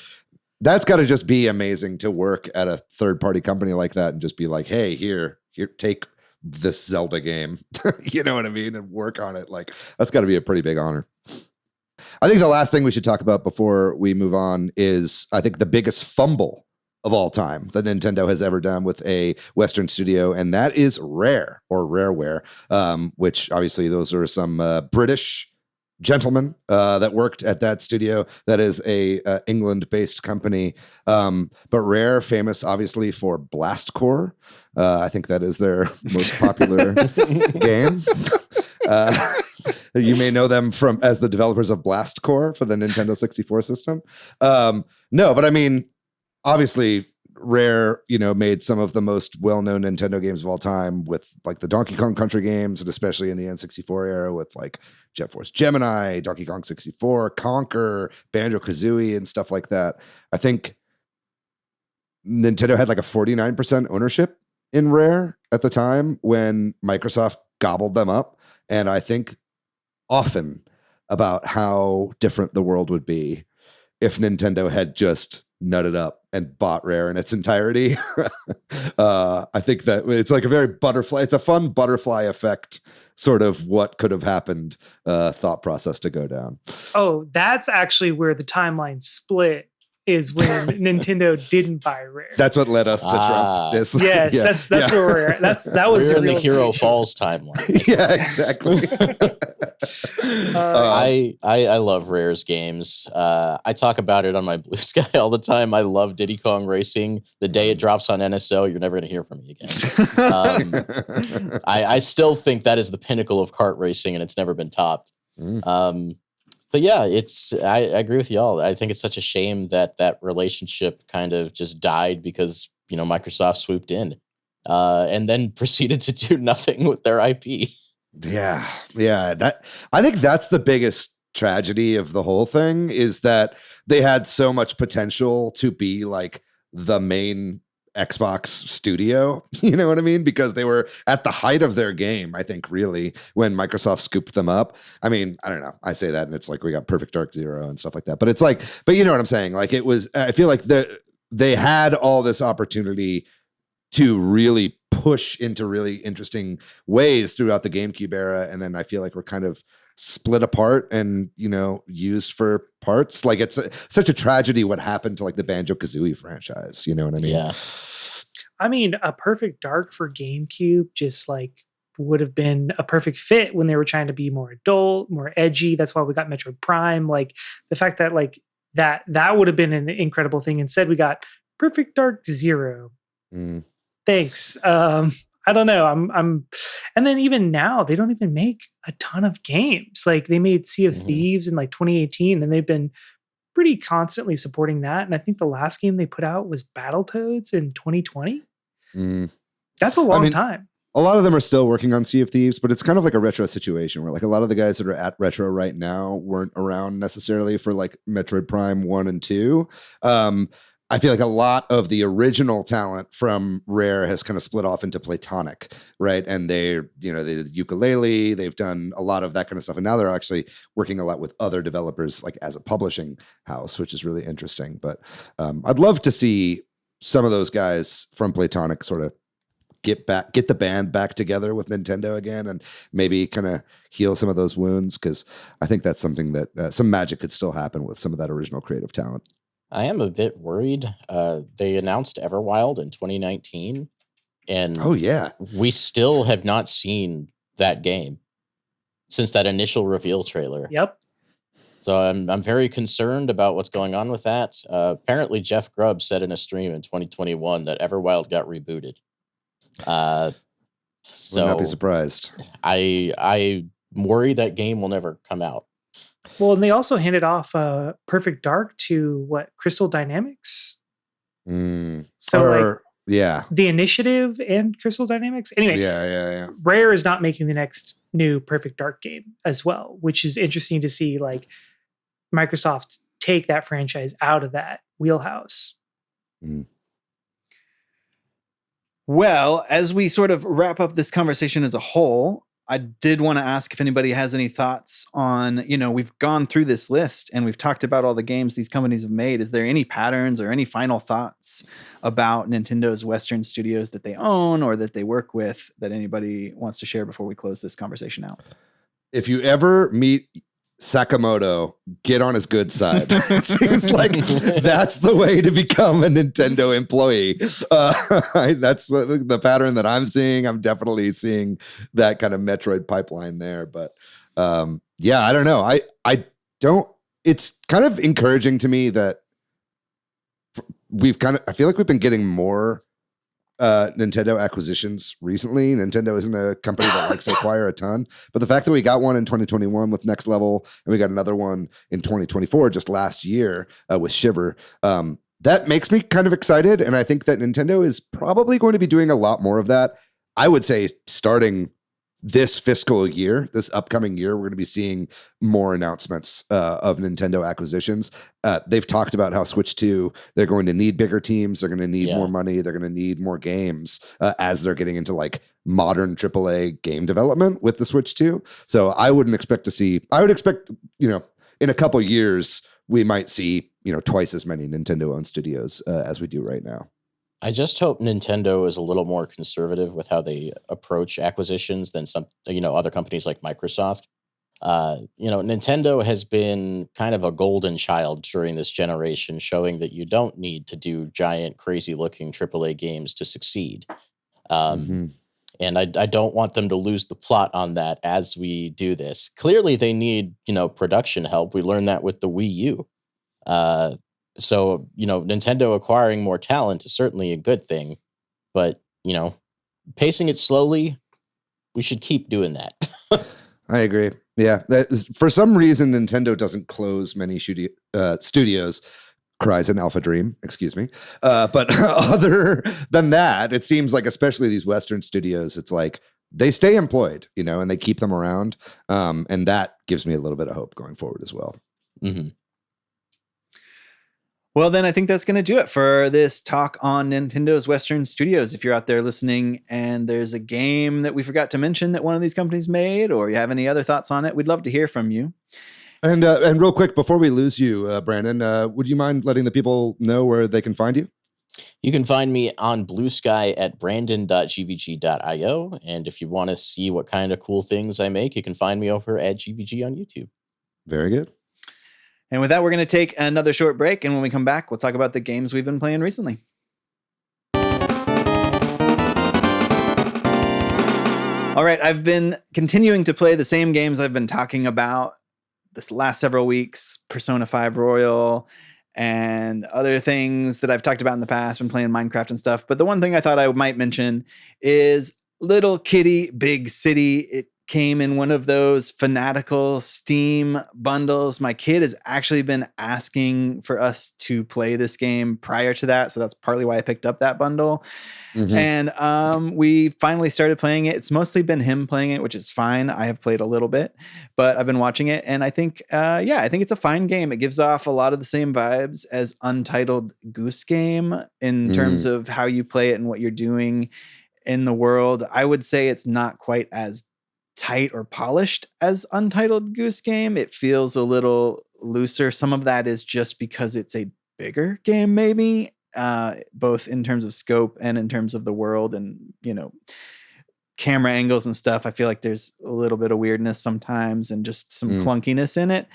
that's got to just be amazing to work at a third-party company like that and just be like, hey, here, take this Zelda game, you know what I mean, and work on it. Like, that's got to be a pretty big honor. I think the last thing we should talk about before we move on is, I think, the biggest fumble of all time that Nintendo has ever done with a Western studio, and that is Rare, or Rareware, which obviously those are some British gentlemen that worked at that studio. That is a England-based company, but Rare, famous obviously for Blast Corps. I think that is their most popular game. You may know them as the developers of Blast Corps for the Nintendo 64 system. No, but I mean, obviously, Rare, made some of the most well-known Nintendo games of all time with like the Donkey Kong Country games, and especially in the N64 era with like Jet Force Gemini, Donkey Kong 64, Conker, Banjo-Kazooie, and stuff like that. I think Nintendo had like a 49% ownership in Rare at the time when Microsoft gobbled them up. And I think often about how different the world would be if Nintendo had just nutted up and bought Rare in its entirety. I think that it's like it's a fun butterfly effect, sort of what could have happened thought process to go down. Oh, that's actually where the timeline split, is when Nintendo didn't buy Rare. That's what led us to Trump. Yes, that's where we're at. That was we're in the Hero Falls timeline. Yeah, exactly. I love Rare's games. I talk about it on my Blue Sky all the time. I love Diddy Kong Racing. The day it drops on NSO, you're never going to hear from me again. I still think that is the pinnacle of kart racing, and it's never been topped. But yeah, I agree with y'all. I think it's such a shame that relationship kind of just died because, Microsoft swooped in and then proceeded to do nothing with their IP. Yeah. I think that's the biggest tragedy of the whole thing, is that they had so much potential to be like the main Xbox studio, you know what I mean? Because they were at the height of their game, I think, really, when Microsoft scooped them up. I mean, I don't know. I say that and it's like we got Perfect Dark Zero and stuff like that. But it's like, but you know what I'm saying? Like, it was, I feel like they had all this opportunity to really push into really interesting ways throughout the GameCube era. And then I feel like we're kind of split apart and, used for parts. Like, it's such a tragedy what happened to like the Banjo-Kazooie franchise. You know what I mean? Yeah. I mean, a Perfect Dark for GameCube just like would have been a perfect fit when they were trying to be more adult, more edgy. That's why we got Metroid Prime. Like, the fact that like that would have been an incredible thing. Instead, we got Perfect Dark Zero. Thanks. I don't know. And then even now they don't even make a ton of games. Like, they made Sea of Thieves in like 2018, and they've been pretty constantly supporting that. And I think the last game they put out was Battletoads in 2020. That's a long time. A lot of them are still working on Sea of Thieves, but it's kind of like a retro situation where like a lot of the guys that are at retro right now weren't around necessarily for like Metroid Prime 1 and 2. I feel like a lot of the original talent from Rare has kind of split off into Platonic, right? And they did Ukulele, they've done a lot of that kind of stuff. And now they're actually working a lot with other developers, like as a publishing house, which is really interesting. But I'd love to see some of those guys from Platonic sort of get the band back together with Nintendo again, and maybe kind of heal some of those wounds. Cause I think that's something that some magic could still happen with some of that original creative talent. I am a bit worried. They announced Everwild in 2019, and we still have not seen that game since that initial reveal trailer. Yep. So I'm very concerned about what's going on with that. Apparently, Jeff Grubb said in a stream in 2021 that Everwild got rebooted. So would not be surprised. I worry that game will never come out. Well, and they also handed off Perfect Dark to Crystal Dynamics. So the Initiative and Crystal Dynamics. Anyway, yeah. Rare is not making the next new Perfect Dark game as well, which is interesting to see. Like, Microsoft take that franchise out of that wheelhouse. Well, as we sort of wrap up this conversation as a whole, I did want to ask if anybody has any thoughts on, we've gone through this list and we've talked about all the games these companies have made. Is there any patterns or any final thoughts about Nintendo's Western studios that they own or that they work with that anybody wants to share before we close this conversation out? If you ever meet Sakamoto, get on his good side. It seems like that's the way to become a Nintendo employee. That's the pattern that I'm seeing. I'm definitely seeing that kind of Metroid pipeline there. But I don't know. I don't. It's kind of encouraging to me that I feel like we've been getting more Nintendo acquisitions recently. Nintendo isn't a company that likes to acquire a ton, but the fact that we got one in 2021 with Next Level and we got another one in 2024 just last year with Shiver, that makes me kind of excited. And I think that Nintendo is probably going to be doing a lot more of that. I would say starting this fiscal year, this upcoming year, we're going to be seeing more announcements of Nintendo acquisitions. They've talked about how Switch 2, they're going to need bigger teams. They're going to need more money. They're going to need more games as they're getting into like modern AAA game development with the Switch 2. So I would expect, in a couple years, we might see, twice as many Nintendo-owned studios as we do right now. I just hope Nintendo is a little more conservative with how they approach acquisitions than some, other companies like Microsoft. Nintendo has been kind of a golden child during this generation, showing that you don't need to do giant, crazy-looking AAA games to succeed. And I don't want them to lose the plot on that as we do this. Clearly, they need, production help. We learned that with the Wii U. So, Nintendo acquiring more talent is certainly a good thing, but, pacing it slowly, we should keep doing that. I agree. Yeah. For some reason, Nintendo doesn't close many studios. Horizon Alpha Dream, excuse me. But other than that, it seems like, especially these Western studios, it's like they stay employed, and they keep them around. And that gives me a little bit of hope going forward as well. Mm-hmm. Well, then I think that's going to do it for this talk on Nintendo's Western studios. If you're out there listening and there's a game that we forgot to mention that one of these companies made, or you have any other thoughts on it, we'd love to hear from you. And real quick, before we lose you, Brandon, would you mind letting the people know where they can find you? You can find me on Blue Sky at brandon.gvg.io. And if you want to see what kind of cool things I make, you can find me over at GVG on YouTube. Very good. And with that, we're going to take another short break. And when we come back, we'll talk about the games we've been playing recently. All right. I've been continuing to play the same games I've been talking about this last several weeks. Persona 5 Royal and other things that I've talked about in the past. Been playing Minecraft and stuff. But the one thing I thought I might mention is Little Kitty, Big City. It came in one of those fanatical Steam bundles. My kid has actually been asking for us to play this game prior to that. So that's partly why I picked up that bundle. And we finally started playing it. It's mostly been him playing it, which is fine. I have played a little bit, but I've been watching it. And I think, I think it's a fine game. It gives off a lot of the same vibes as Untitled Goose Game in terms of how you play it and what you're doing in the world. I would say it's not quite as tight or polished as Untitled Goose Game. It feels a little looser. Some of that is just because it's a bigger game, maybe, both in terms of scope and in terms of the world and, camera angles and stuff. I feel like there's a little bit of weirdness sometimes and just some clunkiness in it,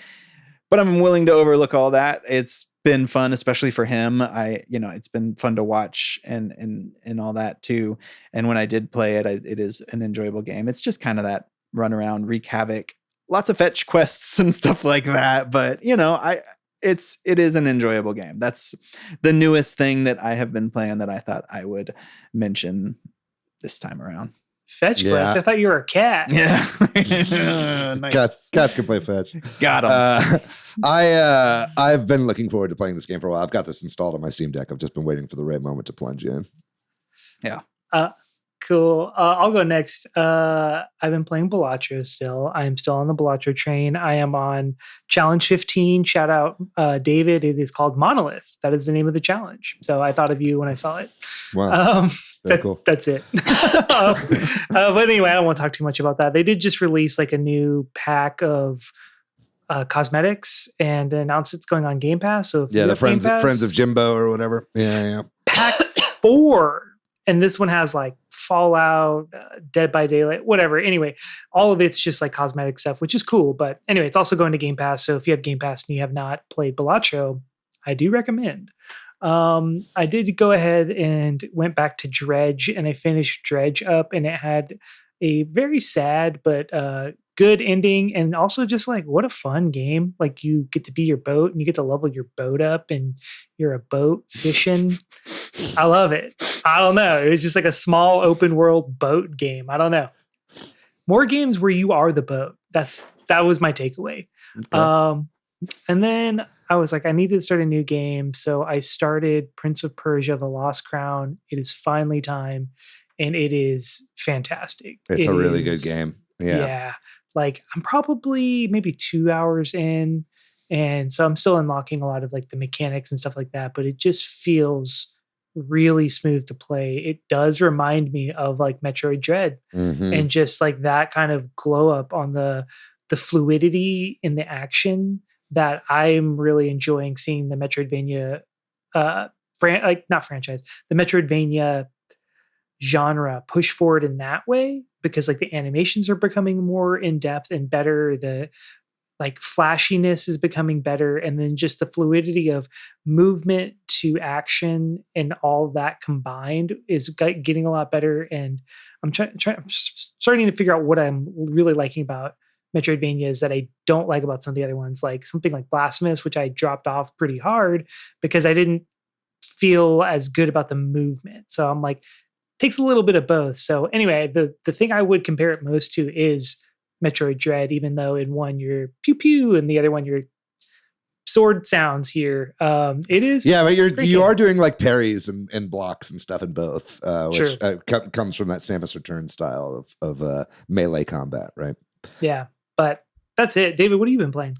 but I'm willing to overlook all that. It's been fun, especially for him. It's been fun to watch and all that too. And when I did play it, it is an enjoyable game. It's just kind of that run around, wreak havoc, lots of fetch quests and stuff like that. But it is an enjoyable game. That's the newest thing that I have been playing that I thought I would mention this time around. Fetch quest? I thought you were a cat. Yeah. Nice. Cats can play fetch. Got him. I've been looking forward to playing this game for a while. I've got this installed on my Steam Deck. I've just been waiting for the right moment to plunge in. Yeah. Cool. I'll go next. I've been playing Balatro still. I am still on the Balatro train. I am on challenge 15. Shout out, David. It is called Monolith. That is the name of the challenge. So I thought of you when I saw it. Wow. Very cool. That's it. But anyway, I don't want to talk too much about that. They did just release like a new pack of cosmetics and announced it's going on Game Pass. So if you the have Game Pass, friends of Jimbo or whatever. Yeah. pack 4. And this one has like Fallout, Dead by Daylight, whatever. Anyway, all of it's just like cosmetic stuff, which is cool. But anyway, it's also going to Game Pass. So if you have Game Pass and you have not played Balatro, I do recommend. I did go ahead and went back to Dredge, and I finished Dredge up, and it had a very sad but good ending, and also just like what a fun game. Like you get to be your boat and you get to level your boat up and you're a boat fishing. I love it. I don't know. It was just like a small open world boat game. I don't know. More games where you are the boat. That was my takeaway. Okay. And then I was like, I need to start a new game. So I started Prince of Persia, The Lost Crown. It is finally time. And it is fantastic. It's a really good game. Yeah. Like I'm probably maybe 2 hours in. And so I'm still unlocking a lot of like the mechanics and stuff like that, but it just feels really smooth to play. It does remind me of like Metroid Dread and just like that kind of glow up on the fluidity in the action that I'm really enjoying seeing the Metroidvania, the Metroidvania genre push forward in that way, because like the animations are becoming more in depth and better. The like flashiness is becoming better. And then just the fluidity of movement to action and all that combined is getting a lot better. And I'm starting to figure out what I'm really liking about Metroidvanias that I don't like about some of the other ones, like something like Blasphemous, which I dropped off pretty hard because I didn't feel as good about the movement. So I'm like, takes a little bit of both. So anyway, the thing I would compare it most to is Metroid Dread, even though in one you're pew pew and the other one you're sword sounds here. It is. Yeah, but you are doing like parries and blocks and stuff in both, which comes from that Samus Return style of melee combat, right? Yeah, but that's it. David, what have you been playing?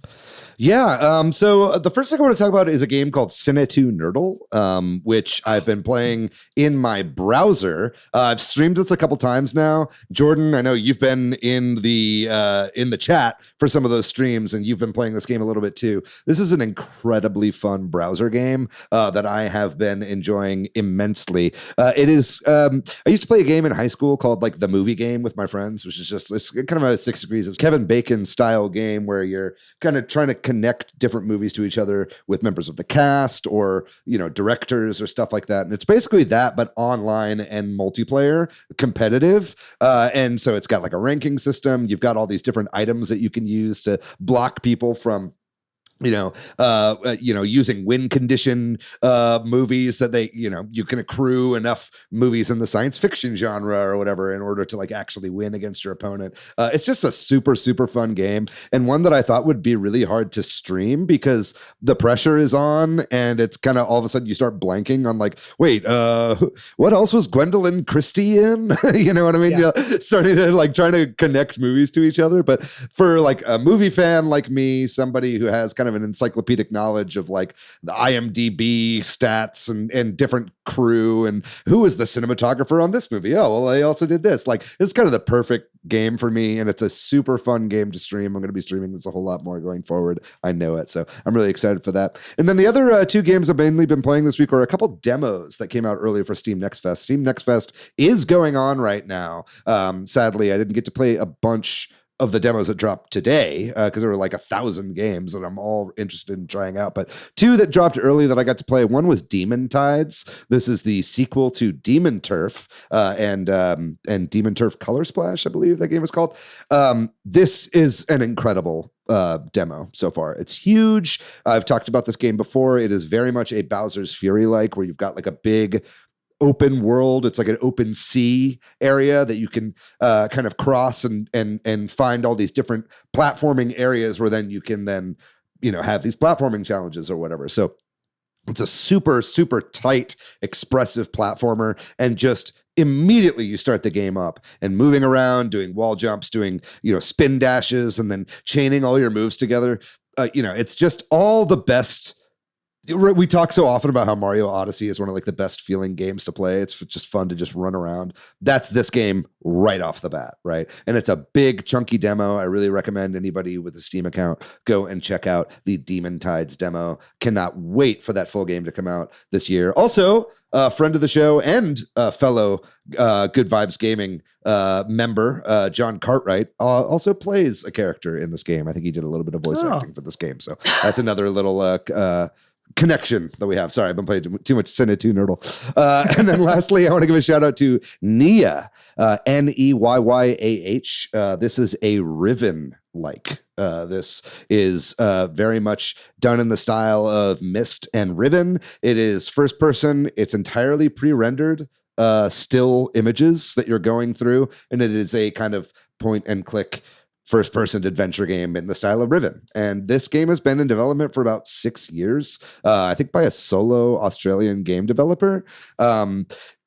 Yeah, so the first thing I want to talk about is a game called Cine2 Nerdle, which I've been playing in my browser. I've streamed this a couple times now. Jordan, I know you've been in the chat for some of those streams, and you've been playing this game a little bit too. This is an incredibly fun browser game that I have been enjoying immensely. It is. I used to play a game in high school called like The Movie Game with my friends, which is just it's kind of a 6 Degrees of Kevin Bacon style game where you're kind of trying to connect different movies to each other with members of the cast or, directors or stuff like that. And it's basically that, but online and multiplayer competitive. And so it's got like a ranking system. You've got all these different items that you can use to block people from using win condition movies that they, you can accrue enough movies in the science fiction genre or whatever in order to like actually win against your opponent. It's just a super, super fun game, and one that I thought would be really hard to stream because the pressure is on and it's kind of all of a sudden you start blanking on like, wait, what else was Gwendolyn Christie in? You know what I mean? Yeah. Starting to like trying to connect movies to each other. But for like a movie fan like me, somebody who has kind of an encyclopedic knowledge of like the IMDb stats and different crew and who is the cinematographer on this movie. Oh, well, they also did this. Like, it's kind of the perfect game for me, and it's a super fun game to stream. I'm going to be streaming this a whole lot more going forward. I know it, so I'm really excited for that. And then the other two games I've mainly been playing this week are a couple demos that came out earlier for Steam Next Fest. Steam Next Fest is going on right now. Sadly, I didn't get to play a bunch of the demos that dropped today, because there were like 1,000 games that I'm all interested in trying out. But two that dropped early that I got to play, one was Demon Tides. This is the sequel to Demon Turf and Demon Turf Color Splash, I believe that game is called. This is an incredible demo so far. It's huge. I've talked about this game before. It is very much a Bowser's Fury-like, where you've got like a big open world. It's like an open sea area that you can kind of cross and find all these different platforming areas where then you can then, have these platforming challenges or whatever. So it's a super, super tight, expressive platformer, and just immediately you start the game up and moving around, doing wall jumps, doing, spin dashes, and then chaining all your moves together. It's just all the best. We talk so often about how Mario Odyssey is one of like the best feeling games to play. It's just fun to just run around. That's this game right off the bat, right? And it's a big chunky demo. I really recommend anybody with a Steam account go and check out the Demon Tides demo. Cannot wait for that full game to come out this year. Also, a friend of the show and fellow Good Vibes Gaming member, John Cartwright, also plays a character in this game. I think he did a little bit of voice acting for this game. So that's another little connection that we have. Sorry, I've been playing too much Senate 2 Nerdle. And then lastly, I want to give a shout out to Nia, Neyyyah. This is a Riven-like. This is very much done in the style of Myst and Riven. It is first person. It's entirely pre-rendered still images that you're going through. And it is a kind of point and click first-person adventure game in the style of Riven. And this game has been in development for about 6 years, I think by a solo Australian game developer.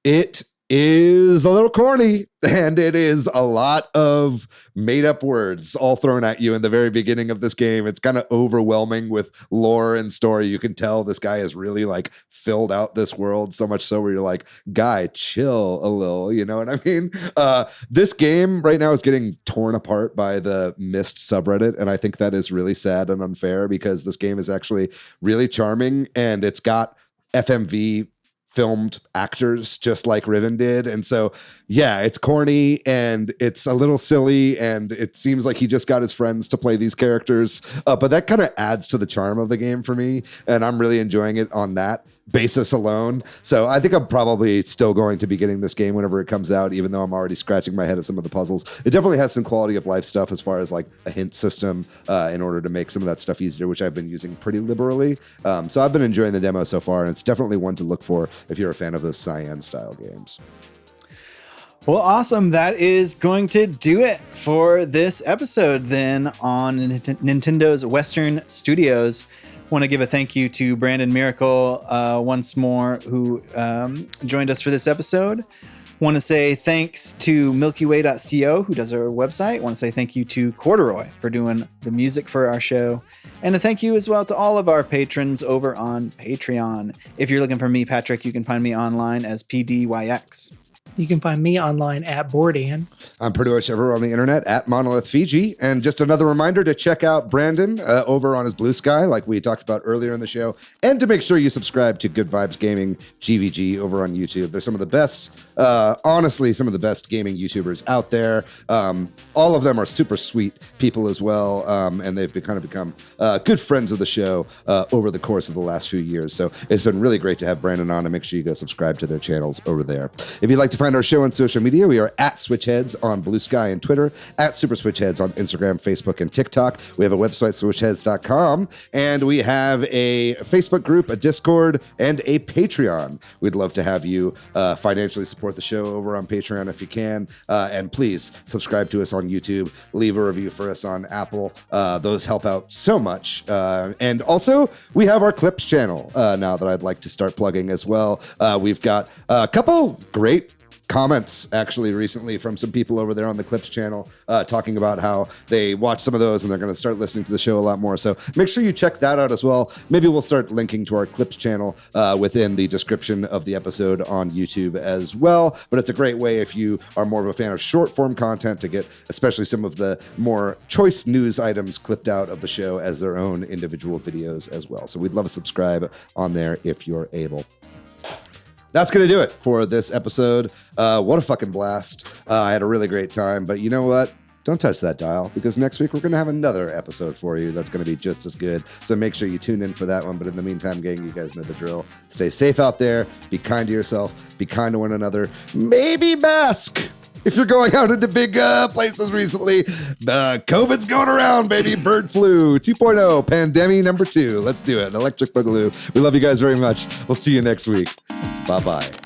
It is a little corny, and it is a lot of made-up words all thrown at you in the very beginning of this game. It's kind of overwhelming with lore and story. You can tell this guy has really like filled out this world so much so where you're like, guy, chill a little, you know what I mean? This game right now is getting torn apart by the Myst subreddit, and I think that is really sad and unfair because this game is actually really charming, and it's got FMV filmed actors just like Riven did. And so, yeah, it's corny and it's a little silly and it seems like he just got his friends to play these characters. But that kind of adds to the charm of the game for me. And I'm really enjoying it on that basis alone. So I think I'm probably still going to be getting this game whenever it comes out, even though I'm already scratching my head at some of the puzzles. It definitely has some quality of life stuff as far as like a hint system in order to make some of that stuff easier, which I've been using pretty liberally. So I've been enjoying the demo so far, and it's definitely one to look for if you're a fan of those Cyan style games. Well, awesome. That is going to do it for this episode then on Nintendo's Western Studios. Want to give a thank you to Brandon Miracle once more, who joined us for this episode. Want to say thanks to MilkyWay.co, who does our website. Want to say thank you to Corduroy for doing the music for our show. And a thank you as well to all of our patrons over on Patreon. If you're looking for me, Patrick, you can find me online as PDYX. You can find me online at Boardan. I'm pretty much everywhere on the internet at Monolith Fiji. And just another reminder to check out Brandon over on his Blue Sky, like we talked about earlier in the show, and to make sure you subscribe to Good Vibes Gaming GVG over on YouTube. They're some of the best, honestly, some of the best gaming YouTubers out there. All of them are super sweet people as well, and they've become good friends of the show over the course of the last few years. So it's been really great to have Brandon on, and make sure you go subscribe to their channels over there. If you'd like to find our show on social media, we are at Switch Headz on Blue Sky and Twitter, at Super Switch Headz on Instagram, Facebook, and TikTok. We have a website, switchheadz.com, and we have a Facebook group, a Discord, and a Patreon. We'd love to have you financially support the show over on Patreon if you can, and please subscribe to us on YouTube, leave a review for us on Apple. Those help out so much. And also, we have our Clips channel now that I'd like to start plugging as well. We've got a couple great comments actually recently from some people over there on the Clips channel talking about how they watch some of those and they're going to start listening to the show a lot more. So make sure you check that out as well. Maybe we'll start linking to our Clips channel within the description of the episode on YouTube as well. But it's a great way if you are more of a fan of short form content to get especially some of the more choice news items clipped out of the show as their own individual videos as well. So we'd love to subscribe on there if you're able. That's going to do it for this episode. What a fucking blast. I had a really great time, but you know what? Don't touch that dial because next week we're going to have another episode for you that's going to be just as good. So make sure you tune in for that one. But in the meantime, gang, you guys know the drill. Stay safe out there. Be kind to yourself. Be kind to one another. Maybe mask if you're going out into big places recently. COVID's going around, baby. Bird flu 2.0, pandemic number 2. Let's do it. Electric Boogaloo. We love you guys very much. We'll see you next week. Bye-bye.